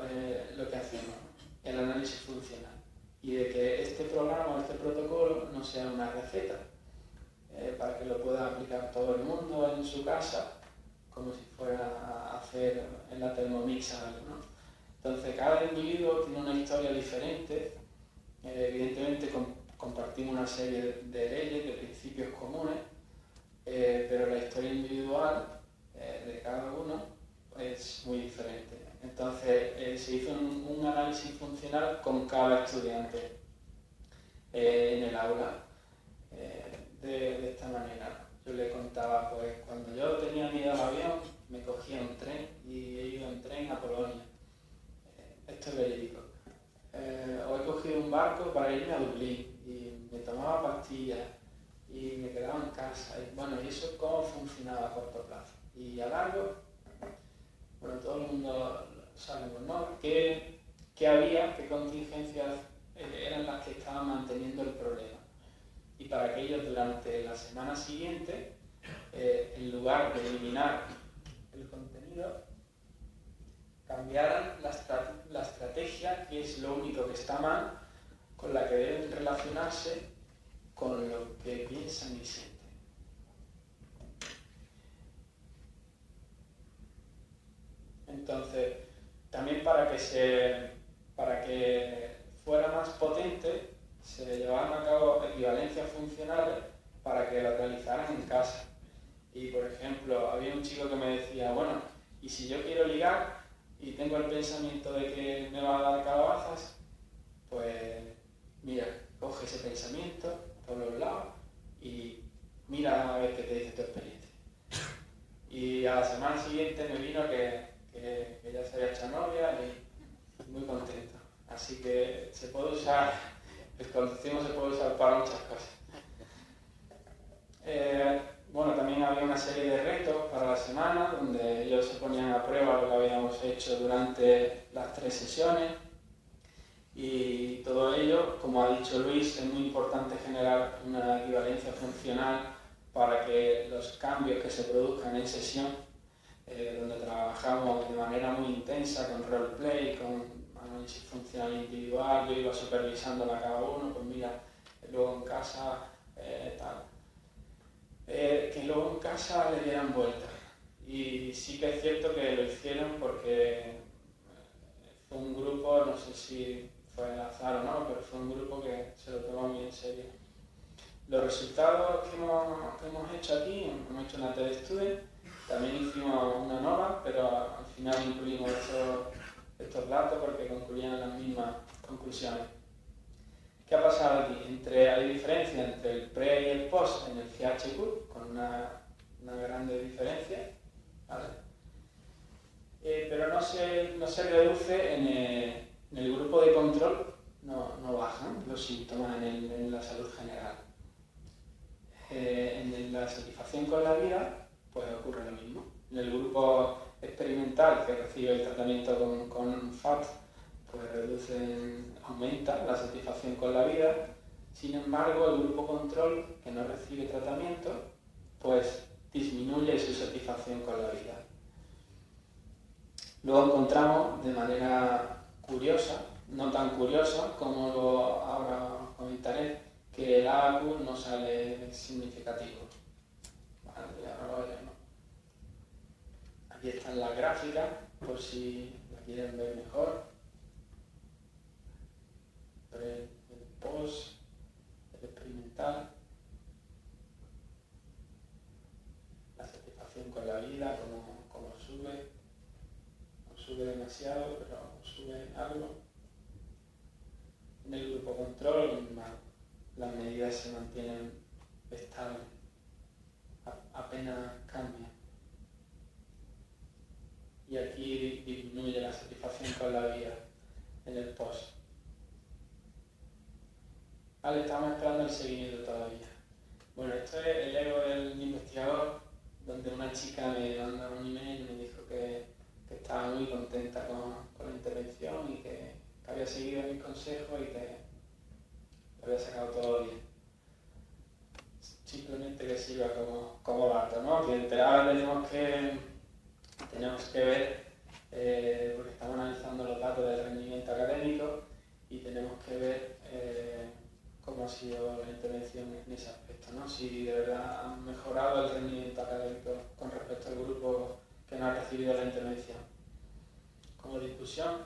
[SPEAKER 4] lo que hacemos, el análisis funcional. Y de que este programa o este protocolo no sea una receta, para que lo pueda aplicar todo el mundo en su casa, como si fuera a hacer en la Thermomix algo, ¿no? Entonces, cada individuo tiene una historia diferente. Evidentemente compartimos una serie de leyes, de principios comunes, pero la historia individual de cada uno es muy diferente. Entonces, se hizo un análisis funcional con cada estudiante en el aula. De esta manera. Yo le contaba, pues cuando yo tenía miedo al avión, me cogía un tren y he ido en tren a Polonia. Esto es verídico. O he cogido un barco para irme a Dublín y me tomaba pastillas y me quedaba en casa. Y, bueno, y eso es cómo funcionaba a corto plazo. Y a largo, bueno, todo el mundo sabemos, ¿no? ¿Qué había, qué contingencias eran las que estaban manteniendo el problema? Y para que ellos durante la semana siguiente, en lugar de eliminar el contenido, cambiaran la estrategia, que es lo único que está mal, con la que deben relacionarse con lo que piensan y sienten. Entonces, también para que fuera más potente, se llevaban a cabo equivalencias funcionales para que las realizaran en casa. Y por ejemplo, había un chico que me decía, bueno, y si yo quiero ligar y tengo el pensamiento de que me va a dar calabazas, pues mira, coge ese pensamiento por los lados y mira a ver qué te dice tu experiencia. Y a la semana siguiente me vino que ya se había hecho novia y muy contento. Así que se puede usar, el conductismo se puede usar para muchas cosas. Bueno, también había una serie de retos para la semana donde ellos se ponían a prueba lo que habíamos hecho durante las 3 sesiones y todo ello, como ha dicho Luis, es muy importante generar una equivalencia funcional para que los cambios que se produzcan en sesión, donde trabajamos de manera muy intensa con roleplay, con análisis funcional individual, yo iba supervisando a cada uno, pues mira, luego en casa tal. Que luego en casa le dieran vuelta. Y sí que es cierto que lo hicieron porque fue un grupo, no sé si fue al azar o no, pero fue un grupo que se lo tomó muy en serio. Los resultados que hemos hecho aquí, hemos hecho una TED Student, también hicimos una nova, pero al final incluimos estos datos porque concluían las mismas conclusiones. ¿Qué ha pasado aquí? Hay diferencia entre el pre y el post en el GHQ, con una grande diferencia, ¿vale? Pero no se reduce en el grupo de control, no bajan los síntomas en la salud general. En la satisfacción con la vida, pues ocurre lo mismo. En el grupo experimental que recibe el tratamiento con FAT, pues aumenta la satisfacción con la vida. Sin embargo, el grupo control que no recibe tratamiento, pues disminuye su satisfacción con la vida. Luego encontramos de manera curiosa, no tan curiosa como ahora comentaré, que el AQ no sale significativo. Vale, ahora lo veremos. Aquí están las gráficas, por si la quieren ver mejor. El post, el experimental, la satisfacción con la vida, como sube, no sube demasiado, pero sube algo. En el grupo control, las medidas se mantienen estables, apenas cambian. Y aquí disminuye la satisfacción con la vida en el post. Vale, estamos esperando el seguimiento todavía. Bueno, esto es el ego del investigador, donde una chica me manda un email y me dijo que estaba muy contenta con la intervención y que había seguido mis consejos y que lo había sacado todo bien. Simplemente que sirva como dato, ¿no? Que ahora tenemos que ver, porque estamos analizando los datos del rendimiento académico y tenemos que ver cómo ha sido la intervención en ese aspecto, ¿no? Si de verdad han mejorado el rendimiento académico con respecto al grupo que no ha recibido la intervención. Como discusión,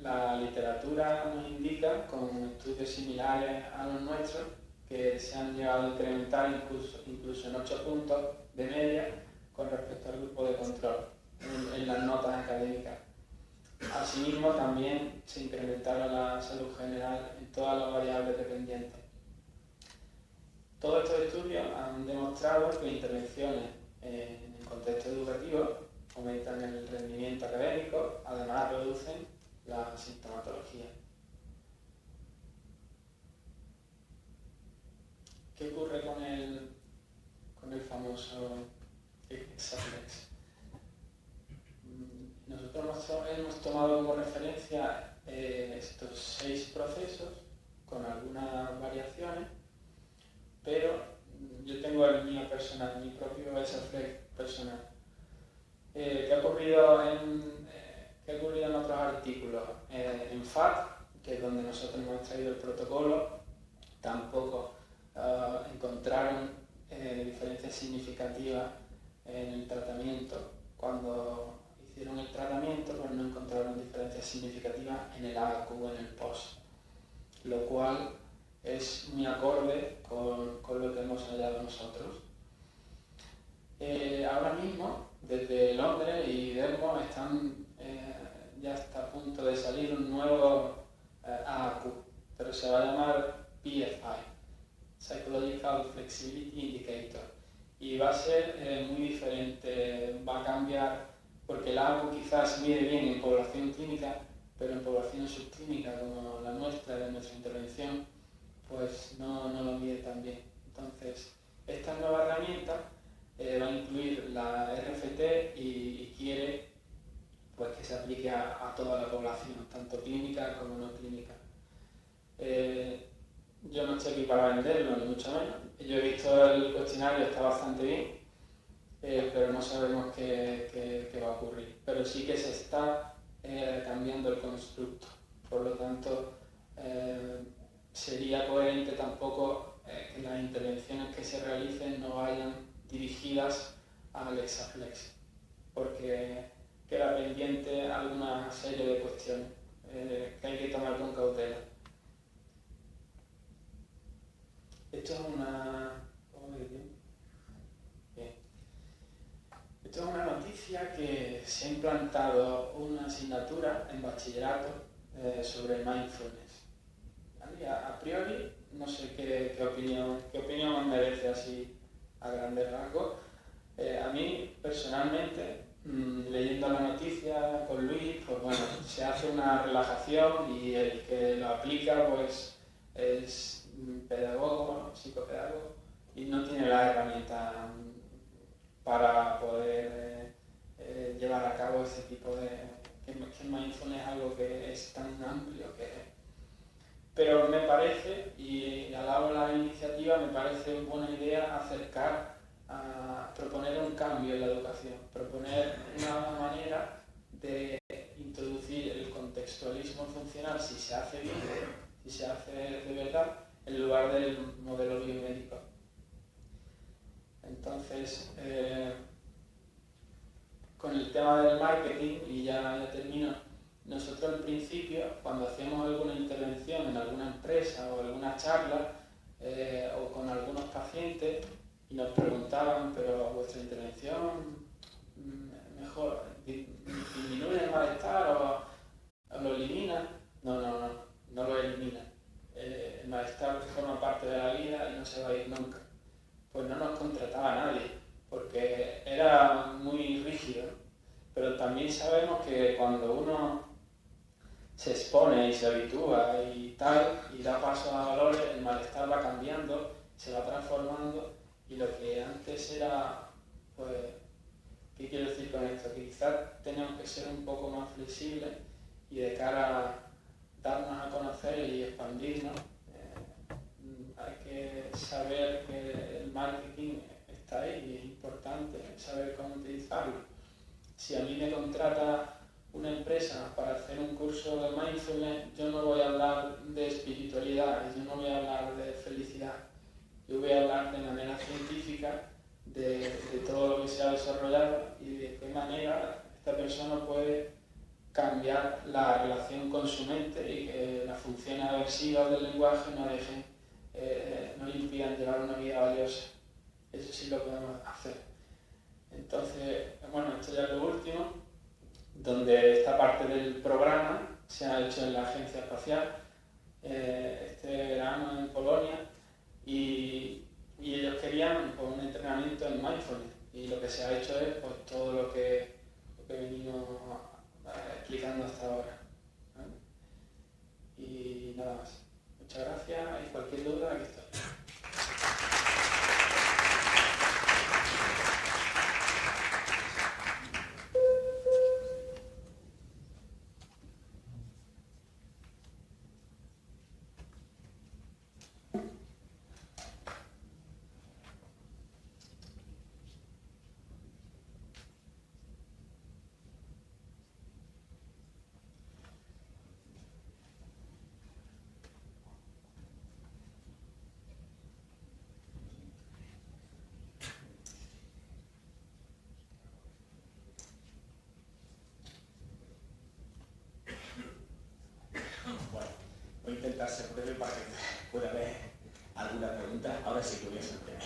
[SPEAKER 4] la literatura nos indica, con estudios similares a los nuestros, que se han llegado a incrementar incluso en 8 puntos de media con respecto al grupo de control en las notas académicas. Asimismo, también se incrementaron la salud general en todas las variables dependientes. Todos estos estudios han demostrado que intervenciones en el contexto educativo aumentan el rendimiento académico, además reducen la sintomatología. ¿Qué ocurre con el famoso Exaflex? Nosotros hemos tomado como referencia estos 6 procesos con algunas variaciones, pero yo tengo el mío personal, mi propio Exaflex personal. ¿Qué ha ocurrido en otros artículos? En FAT, que es donde nosotros hemos traído el protocolo, tampoco encontraron diferencias significativas en el tratamiento. Cuando hicieron el tratamiento, pues no encontraron diferencias significativas en el AQ o en el POS, lo cual es muy acorde con lo que hemos hallado nosotros. Ahora mismo, desde Londres y Dermo ya está a punto de salir un nuevo AQ, pero se va a llamar PFI, Psychological Flexibility Indicator, y va a ser muy diferente, va a cambiar, porque el AQ quizás mide bien en población clínica, pero en población subclínica como la nuestra, de nuestra intervención, pues no lo mide tan bien. Entonces, esta nueva herramienta va a incluir la RFT y quiere pues, que se aplique a toda la población, tanto clínica como no clínica. Yo no estoy aquí para venderlo, ni mucho menos. Yo he visto el cuestionario, está bastante bien, pero no sabemos qué va a ocurrir. Pero sí que se está cambiando el constructo. Por lo tanto, sería coherente tampoco que las intervenciones que se realicen no vayan dirigidas al Exaflex, porque queda pendiente alguna serie de cuestiones que hay que tomar con cautela. Esto es una... Esto es una noticia que se ha implantado una asignatura en bachillerato sobre mindfulness. ¿Vale? A priori, no sé qué opinión merece así a grandes rasgos. A mí, personalmente, leyendo la noticia con Luis, pues bueno, se hace una relajación y el que lo aplica pues es pedagogo, psicopedagogo, y no tiene la herramienta para poder llevar a cabo ese tipo de... que mindfulness es algo que es tan amplio que... Pero me parece, y alabo la iniciativa, me parece buena idea acercar a proponer un cambio en la educación, proponer una manera de introducir el contextualismo funcional, si se hace bien, si se hace de verdad, en lugar del modelo biomédico. Entonces, con el tema del marketing, y ya termino, nosotros al principio, cuando hacíamos alguna intervención en alguna empresa o alguna charla, o con algunos pacientes, y nos preguntaban, pero vuestra intervención mejor disminuye el malestar o lo elimina. No lo elimina. El malestar forma parte de la vida y no se va a ir nunca. Pues no nos contrataba nadie, porque era muy rígido. Pero también sabemos que cuando uno se expone y se habitúa y tal, y da paso a valores, el malestar va cambiando, se va transformando, y lo que antes era, pues, ¿qué quiero decir con esto? Que quizás tenemos que ser un poco más flexibles y de cara a darnos a conocer y expandirnos, hay que saber que el marketing está ahí y es importante saber cómo utilizarlo. Si a mí me contrata una empresa para hacer un curso de mindfulness, yo no voy a hablar de espiritualidad, yo no voy a hablar de felicidad. Yo voy a hablar de manera científica de todo lo que se ha desarrollado y de qué manera esta persona puede cambiar la relación con su mente y que las funciones aversivas del lenguaje no le impidan llevar una vida valiosa. Eso sí lo podemos hacer. Entonces, bueno, esto ya es lo último, donde esta parte del programa se ha hecho en la Agencia Espacial este verano en Polonia, y ellos querían pues, un entrenamiento en mindfulness, y lo que se ha hecho es pues, todo lo que venimos explicando hasta ahora, ¿vale? Y nada más. Muchas gracias, y cualquier duda aquí estoy.
[SPEAKER 1] Voy a intentar ser breve para que pueda haber alguna pregunta. Ahora sí que voy a ser breve.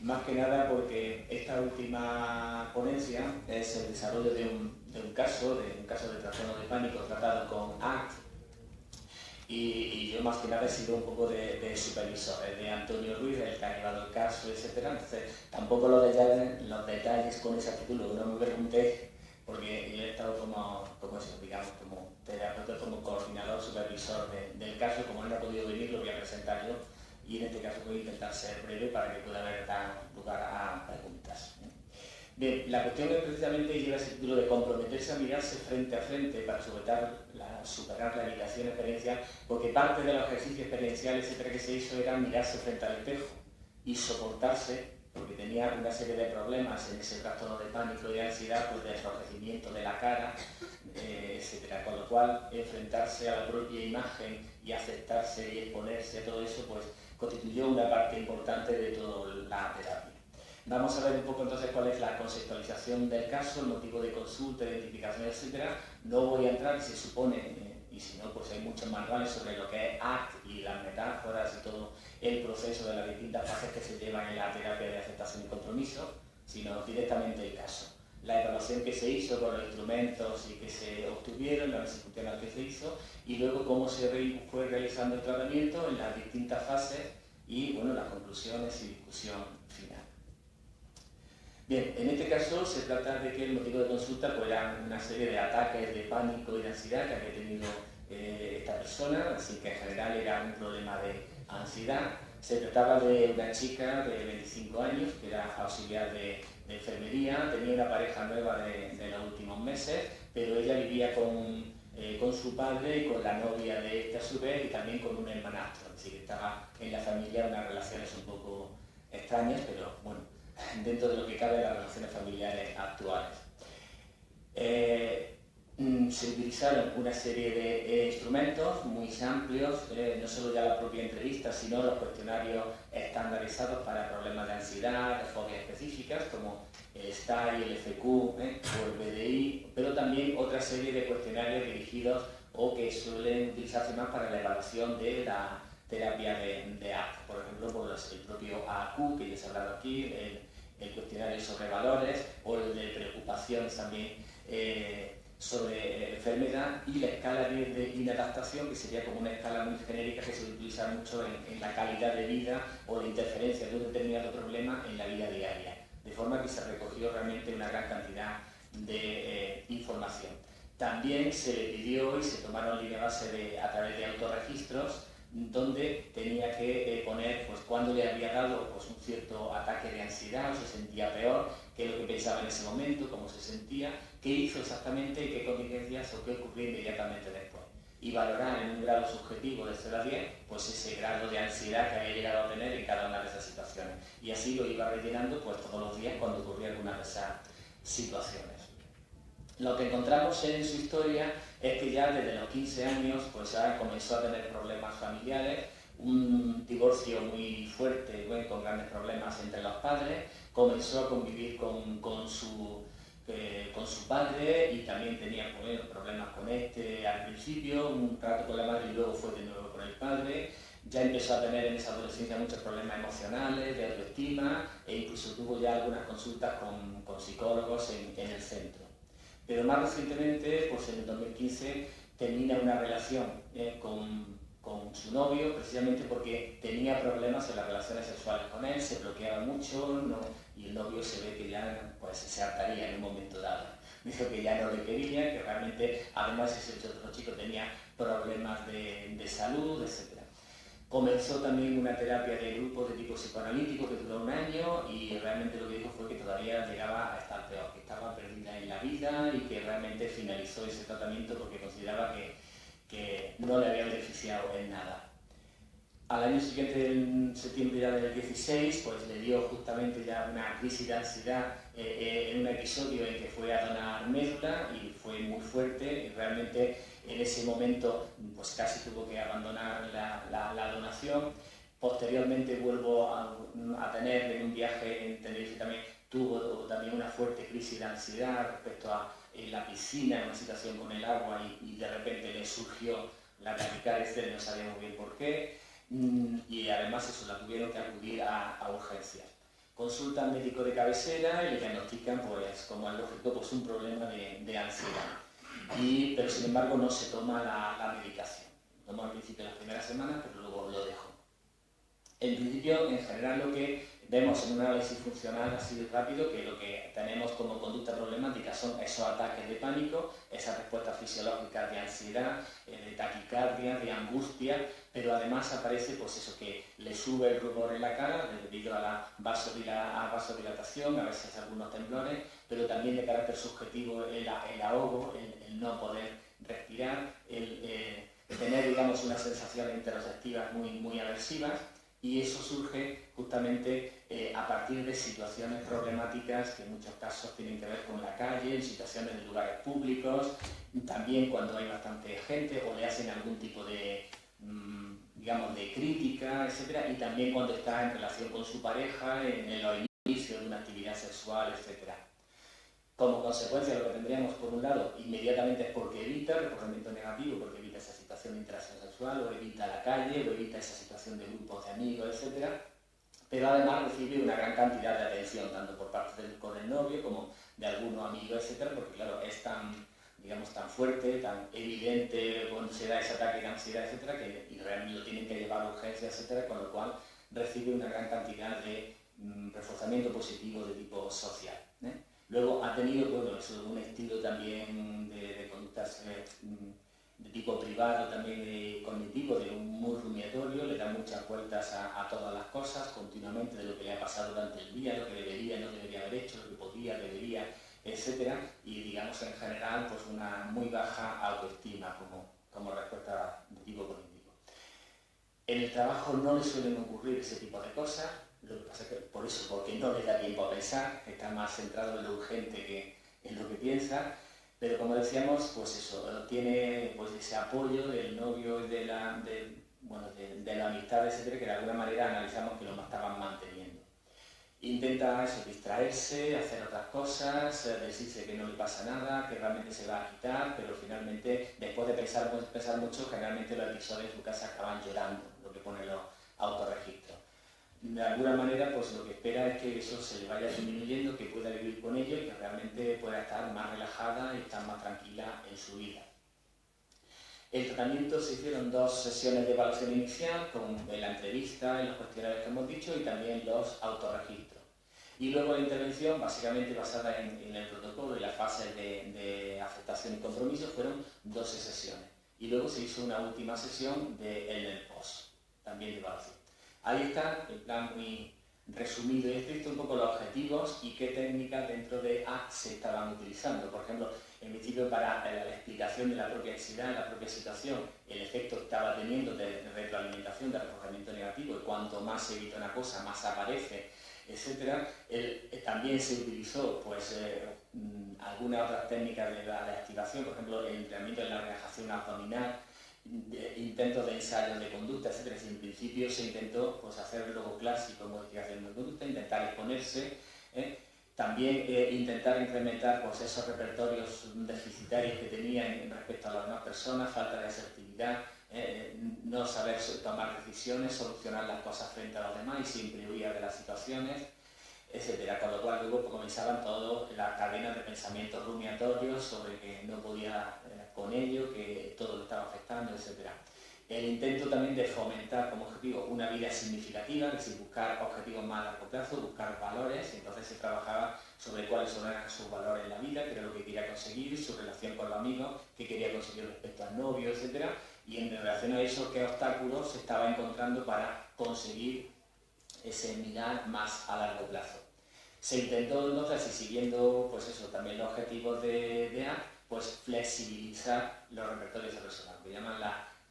[SPEAKER 1] Más que nada porque esta última ponencia es el desarrollo de un caso de trastorno de pánico tratado con ACT, y yo más que nada he sido un poco de supervisor, de Antonio Ruiz, el que ha llevado el caso, etc. Entonces tampoco los detalles con exactitud, luego no me pregunté, porque yo he estado como eso, digamos, como terapeuta, como coordinador, supervisor del caso. Como él no ha podido venir, lo voy a presentar yo, y en este caso voy a intentar ser breve para que pueda haber lugar a preguntas. Bien, la cuestión es precisamente lleva ese título de comprometerse a mirarse frente a frente para superar la limitación experiencial, porque parte de los ejercicios experienciales, etcétera, que se hizo era mirarse frente al espejo y soportarse, porque tenía una serie de problemas en ese trastorno de pánico y de ansiedad, pues de enrojecimiento de la cara, etcétera. Con lo cual, enfrentarse a la propia imagen y aceptarse y exponerse a todo eso, pues constituyó una parte importante de toda la terapia. Vamos a ver un poco entonces cuál es la conceptualización del caso, el motivo de consulta, identificación, etcétera. No voy a entrar, se supone, y si no, pues hay muchos manuales sobre lo que es ACT y las metáforas y todo el proceso de las distintas fases que se llevan en la terapia de aceptación y compromiso, sino directamente el caso. La evaluación que se hizo con los instrumentos y que se obtuvieron, la análisis funcional que se hizo, y luego cómo se fue realizando el tratamiento en las distintas fases y, bueno, las conclusiones y discusión final. Bien, en este caso se trata de que el motivo de consulta pues, era una serie de ataques de pánico y de ansiedad que había tenido esta persona, así que en general era un problema de ansiedad. Se trataba de una chica de 25 años que era auxiliar de enfermería, tenía una pareja nueva de los últimos meses, pero ella vivía con su padre y con la novia de este a su vez, y también con un hermanastro, es decir, estaba en la familia unas relaciones un poco extrañas, pero bueno, dentro de lo que cabe las relaciones familiares actuales. Se utilizaron una serie de instrumentos muy amplios, no solo ya la propia entrevista, sino los cuestionarios estandarizados para problemas de ansiedad, de fobias específicas, como el STAI, el FQ o el BDI, pero también otra serie de cuestionarios dirigidos o que suelen utilizarse más para la evaluación de la terapia de ACT, por ejemplo, por el propio AQ, que ya se ha hablado aquí, el cuestionario sobre valores, o el de preocupaciones también sobre enfermedad, y la escala de inadaptación, que sería como una escala muy genérica que se utiliza mucho en la calidad de vida o la interferencia de un determinado problema en la vida diaria, de forma que se recogió realmente una gran cantidad de información. También se le pidió y se tomaron línea base a través de autorregistros donde tenía que poner pues, cuándo le había dado pues, un cierto ataque de ansiedad o se sentía peor, qué es lo que pensaba en ese momento, cómo se sentía, qué hizo exactamente y qué contingencias o qué ocurrió inmediatamente después. Y valorar en un grado subjetivo de 0 a 10 pues ese grado de ansiedad que había llegado a tener en cada una de esas situaciones. Y así lo iba rellenando pues, todos los días cuando ocurría alguna de esas situaciones. Lo que encontramos en su historia es que ya desde los 15 años pues ya comenzó a tener problemas familiares, un divorcio muy fuerte, bueno, con grandes problemas entre los padres, comenzó a convivir con su padre y también tenía problemas con este al principio, un rato con la madre y luego fue de nuevo con el padre. Ya empezó a tener en esa adolescencia muchos problemas emocionales, de autoestima e incluso tuvo ya algunas consultas con psicólogos en el centro. Pero más recientemente, pues en el 2015, termina una relación con su novio, precisamente porque tenía problemas en las relaciones sexuales con él, se bloqueaba mucho y el novio se ve que ya pues, se hartaría en un momento dado. Dijo que ya no le quería, que realmente, además ese otro chico tenía problemas de salud, etc. Comenzó también una terapia de grupo de tipo psicoanalítico que duró 1 año y realmente lo que dijo fue que todavía llegaba a estar peor, que estaba perdida en la vida y que realmente finalizó ese tratamiento porque consideraba que no le había beneficiado en nada. Al año siguiente, en septiembre ya del 16, pues le dio justamente ya una crisis de ansiedad en un episodio en que fue a donar médula y fue muy fuerte y realmente en ese momento pues casi tuvo que abandonar la donación. Posteriormente vuelvo a tener en un viaje en Tenerife también, tuvo también una fuerte crisis de ansiedad respecto a la piscina, una situación con el agua y de repente le surgió la taquicardia, no sabíamos bien por qué. Y además eso, la tuvieron que acudir a urgencias. Consulta al médico de cabecera y le diagnostican, pues, como es lógico, pues un problema de ansiedad. Pero sin embargo no se toma la medicación. Tomó al principio las primeras semanas, pero luego lo dejó. En principio, en general, lo que vemos en un análisis funcional así de rápido, que lo que tenemos como conducta problemática son esos ataques de pánico, esas respuestas fisiológicas de ansiedad, de taquicardia, de angustia, pero además aparece pues eso, que le sube el rubor en la cara debido a la vasodilatación, a veces algunos temblores, pero también de carácter subjetivo el ahogo, el no poder respirar, el tener, digamos, unas sensaciones interoceptivas muy aversivas. Y eso surge justamente a partir de situaciones problemáticas que en muchos casos tienen que ver con la calle, en situaciones de lugares públicos, también cuando hay bastante gente o le hacen algún tipo de, digamos, de crítica, etc. Y también cuando está en relación con su pareja, en los inicios de una actividad sexual, etc. Como consecuencia, lo que tendríamos, por un lado, inmediatamente es porque evita el comportamiento negativo, porque evita esa situación de interacción sexual, o evita la calle, o evita esa situación de grupos de amigos, etc. Pero además recibe una gran cantidad de atención, tanto por parte con el novio como de algunos amigos, etc. Porque, claro, es tan, digamos, tan fuerte, tan evidente cuando se da ese ataque de ansiedad, etc., que y realmente lo tienen que llevar a urgencias, etc., con lo cual recibe una gran cantidad de reforzamiento positivo de tipo social. Luego ha tenido, bueno, un estilo también de conductas de tipo privado, también cognitivo, de un muy rumiatorio, le da muchas vueltas a todas las cosas, continuamente de lo que le ha pasado durante el día, lo que debería, no debería haber hecho, lo que podía, debería, etc. Y digamos en general pues una muy baja autoestima como respuesta de tipo cognitivo. En el trabajo no le suelen ocurrir ese tipo de cosas. Lo que pasa es que por eso, porque no le da tiempo a pensar, está más centrado en lo urgente que en lo que piensa, pero como decíamos, pues eso, tiene pues ese apoyo del novio y de la amistad, etcétera, que de alguna manera analizamos que lo estaban manteniendo. Intenta eso, distraerse, hacer otras cosas, decirse que no le pasa nada, que realmente se va a quitar, pero finalmente, después de pensar mucho, generalmente los episodios en su casa acaban llorando, lo que pone los autorregistros. De alguna manera, pues lo que espera es que eso se le vaya disminuyendo, que pueda vivir con ello y que realmente pueda estar más relajada y estar más tranquila en su vida. El tratamiento se hicieron 2 sesiones de evaluación inicial, con la entrevista, los cuestionarios que hemos dicho y también los autorregistros. Y luego la intervención, básicamente basada en el protocolo y las fases de aceptación y compromiso, fueron 12 sesiones. Y luego se hizo una última sesión en el post, también de evaluación. Ahí está, en plan muy resumido y estricto, un poco los objetivos y qué técnicas dentro de A se estaban utilizando. Por ejemplo, en principio para la explicación de la propia ansiedad, la propia situación, el efecto que estaba teniendo de retroalimentación, de reforzamiento negativo, y cuanto más se evita una cosa, más aparece, etc. También se utilizó pues, algunas otras técnicas de la activación, por ejemplo, el entrenamiento de la relajación abdominal, intentos de ensayos de conducta, etc. En principio se intentó pues, hacer luego clásico, modificación de conducta, intentar exponerse, también intentar incrementar pues, esos repertorios deficitarios que tenían respecto a las demás personas, falta de asertividad, no saber tomar decisiones, solucionar las cosas frente a los demás y siempre huir de las situaciones, etcétera. Con lo cual luego pues, comenzaban todas las cadenas de pensamientos rumiatorios sobre que no podía con ello, que todo lo estaba afectando, etcétera. El intento también de fomentar como objetivo una vida significativa, es decir, buscar objetivos más a largo plazo, buscar valores, y entonces se trabajaba sobre cuáles eran sus valores en la vida, qué era lo que quería conseguir, su relación con los amigos, qué quería conseguir respecto al novio, etcétera, y en relación a eso, qué obstáculos se estaba encontrando para conseguir ese mirar más a largo plazo. Se intentó entonces, y siguiendo pues eso, también los objetivos de A, pues flexibilizar los repertorios de personal, que llaman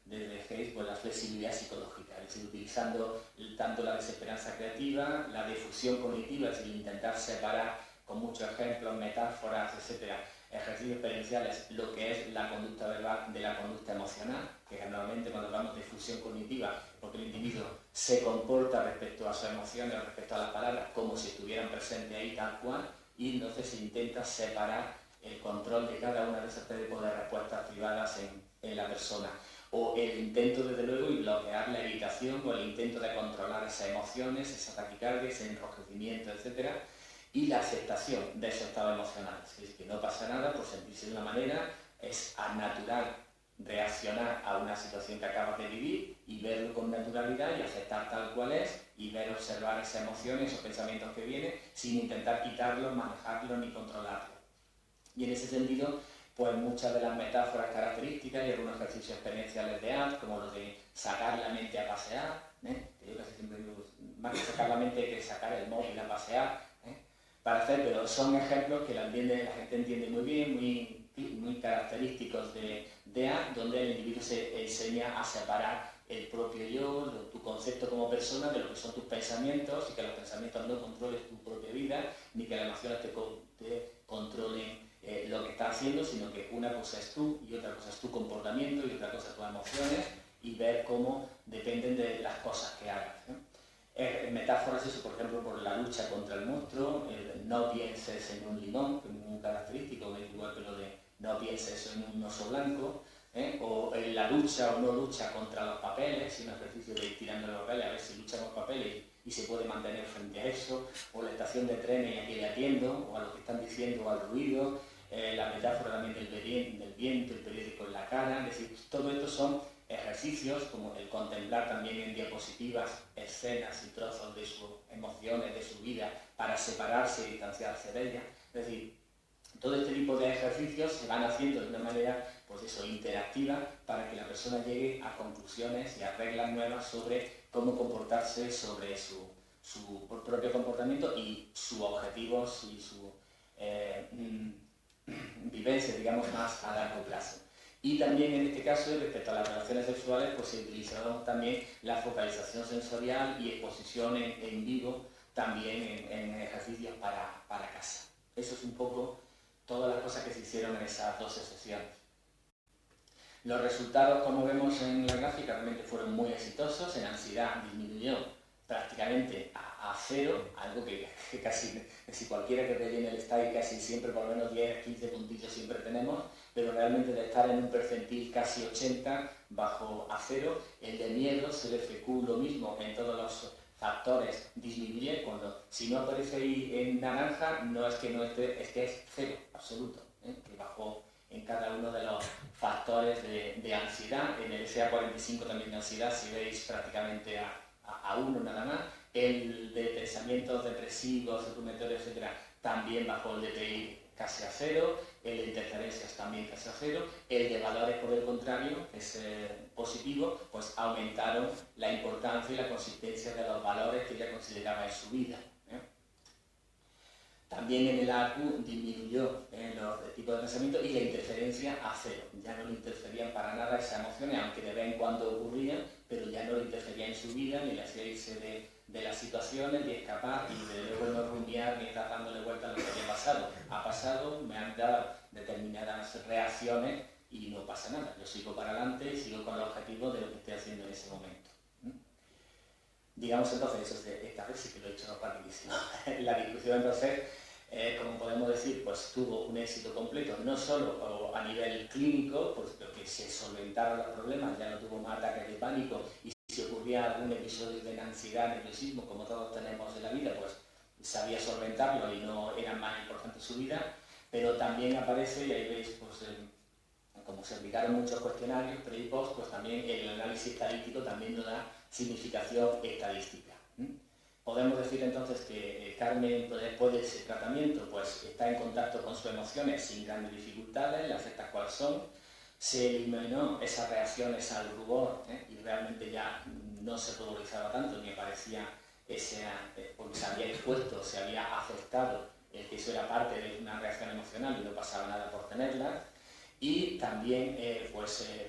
[SPEAKER 1] desde Hayes, pues la flexibilidad psicológica, es decir, utilizando tanto la desesperanza creativa, la difusión cognitiva, es decir, intentar separar con muchos ejemplos, metáforas, etcétera, ejercicios experienciales, lo que es la conducta verbal de la conducta emocional, que generalmente cuando hablamos de fusión cognitiva, porque el individuo se comporta respecto a sus emociones, respecto a las palabras, como si estuvieran presentes ahí tal cual, y entonces se intenta separar el control de cada una de esas tipos de respuestas privadas en la persona. O el intento, desde luego, y bloquear la irritación, o el intento de controlar esas emociones, esa taquicardia, ese enrojecimiento, etc. Y la aceptación de esos estados emocionales. Es decir, que no pasa nada por sentirse de una manera, es natural reaccionar a una situación que acabas de vivir y verlo con naturalidad y aceptar tal cual es y ver, observar esas emociones, esos pensamientos que vienen, sin intentar quitarlos, manejarlos ni controlarlos. Y en ese sentido, pues muchas de las metáforas características y algunos ejercicios experienciales de ACT, como los de sacar la mente a pasear, que yo casi siempre digo, más que sacar la mente hay que sacar el móvil a pasear, para hacer, pero son ejemplos que la gente entiende muy bien, muy característicos de ACT, donde el individuo se enseña a separar el propio yo, tu concepto como persona, de lo que son tus pensamientos, y que los pensamientos no controlen tu propia vida, ni que las emociones te controlen lo que estás haciendo, sino que una cosa es tú y otra cosa es tu comportamiento y otra cosa tus emociones, y ver cómo dependen de las cosas que hagas. Metáforas, eso, por ejemplo, por la lucha contra el monstruo, no pienses en un limón, que es muy característico, igual que lo de no pienses en un oso blanco, o en la lucha o no lucha contra los papeles, un ejercicio de ir tirando los papeles, a ver si lucha con papeles y se puede mantener frente a eso, o la estación de trenes y aquí le atiendo, o a lo que están diciendo, o al ruido, la metáfora también del viento, el periódico en la cara, es decir, todo esto son ejercicios como el contemplar también en diapositivas escenas y trozos de sus emociones, de su vida, para separarse y distanciarse de ellas. Es decir, todo este tipo de ejercicios se van haciendo de una manera pues eso, interactiva para que la persona llegue a conclusiones y a reglas nuevas sobre cómo comportarse, sobre su propio comportamiento y sus objetivos y su vivencia, digamos, más a largo plazo. Y también en este caso, respecto a las relaciones sexuales, pues se utilizaron también la focalización sensorial y exposición en vivo también en ejercicios para casa. Eso es un poco todas las cosas que se hicieron en esas 12 sesiones. Los resultados, como vemos en la gráfica, realmente fueron muy exitosos. En ansiedad disminuyó prácticamente a cero, algo que casi cualquiera que rellene el STAI casi siempre, por lo menos 10, 15 puntitos siempre tenemos, pero realmente de estar en un percentil casi 80 bajo a cero. El de miedo, CDFQ, lo mismo en todos los factores disminuye, cuando si no aparece ahí en naranja no es que no esté, es que es cero absoluto, que bajó en cada uno de los factores de ansiedad. En el SA45 también de ansiedad, si veis prácticamente a a uno nada más, el de pensamientos depresivos, rumiatorios, etcétera, también bajó el DPI casi a cero, el de interferencias también casi a cero, el de valores, por el contrario, que es positivo, pues aumentaron la importancia y la consistencia de los valores que ella consideraba en su vida. También en el ACU disminuyó los tipos de pensamiento y la interferencia a cero. Ya no le interferían para nada esas emociones, aunque de vez en cuando ocurrían, pero ya no le interfería en su vida, ni le hacía irse de las situaciones, ni escapar, y de luego no rumiar, ni estar dándole vuelta a lo que había pasado. Ha pasado, me han dado determinadas reacciones y no pasa nada. Yo sigo para adelante y sigo con el objetivo de lo que estoy haciendo en ese momento. Digamos entonces, eso esta vez sí que lo he hecho rapidísimo. La discusión entonces, como podemos decir, pues tuvo un éxito completo, no solo a nivel clínico, porque se solventaron los problemas, ya no tuvo más ataques de pánico, y si ocurría algún episodio de ansiedad, nerviosismo, como todos tenemos en la vida, pues sabía solventarlo y no era más importante su vida, pero también aparece, y ahí veis, pues como se aplicaron muchos cuestionarios pre y post, pues también el análisis estadístico también nos da significación estadística. Podemos decir entonces que Carmen, después de ese tratamiento, pues está en contacto con sus emociones sin grandes dificultades, las estas cuales son, se eliminó esas reacciones al rubor, y realmente ya no se polarizaba tanto, ni aparecía porque se había expuesto, se había aceptado que eso era parte de una reacción emocional y no pasaba nada por tenerla. Y también,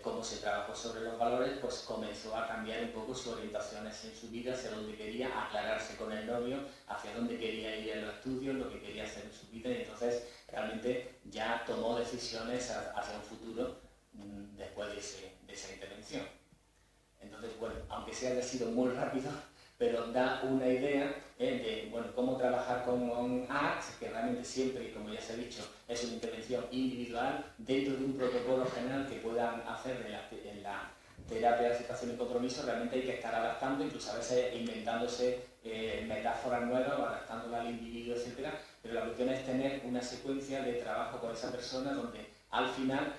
[SPEAKER 1] como se trabajó sobre los valores, pues comenzó a cambiar un poco sus orientaciones en su vida, hacia dónde quería aclararse con el novio, hacia dónde quería ir en los estudios, lo que quería hacer en su vida, y entonces realmente ya tomó decisiones hacia un futuro después de esa intervención. Entonces, bueno, aunque se haya sido muy rápido, pero da una idea de cómo trabajar con ACT, que realmente siempre, y como ya se ha dicho, es una intervención individual dentro de un protocolo general que puedan hacer en la terapia de aceptación y compromiso. Realmente hay que estar adaptando, incluso a veces inventándose metáforas nuevas o adaptándolas al individuo, etc. Pero la cuestión es tener una secuencia de trabajo con esa persona donde al final,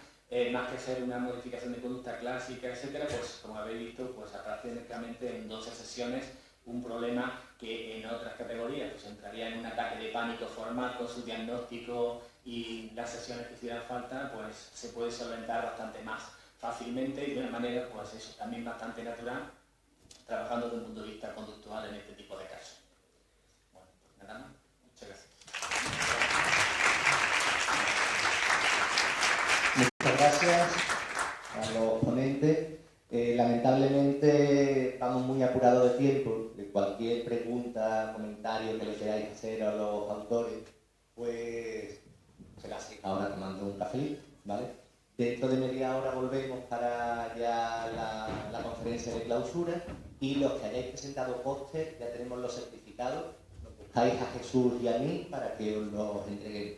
[SPEAKER 1] más que hacer una modificación de conducta clásica, etc., pues como habéis visto, pues prácticamente en 12 sesiones un problema que en otras categorías pues entraría en un ataque de pánico formal con su diagnóstico y las sesiones que hicieran falta, pues se puede solventar bastante más fácilmente y de una manera, pues eso, también bastante natural, trabajando desde un punto de vista conductual en este tipo de casos. Bueno, pues nada más. Muchas gracias.
[SPEAKER 5] Muchas gracias a los ponentes. Lamentablemente vamos muy apurados de tiempo. Cualquier pregunta, comentario que le queráis hacer a los autores, pues se la hace ahora tomando un café, ¿vale? Dentro de media hora volvemos para ya la conferencia de clausura, y los que hayáis presentado póster ya tenemos los certificados. Nos buscáis a Jesús y a mí para que os los entreguemos.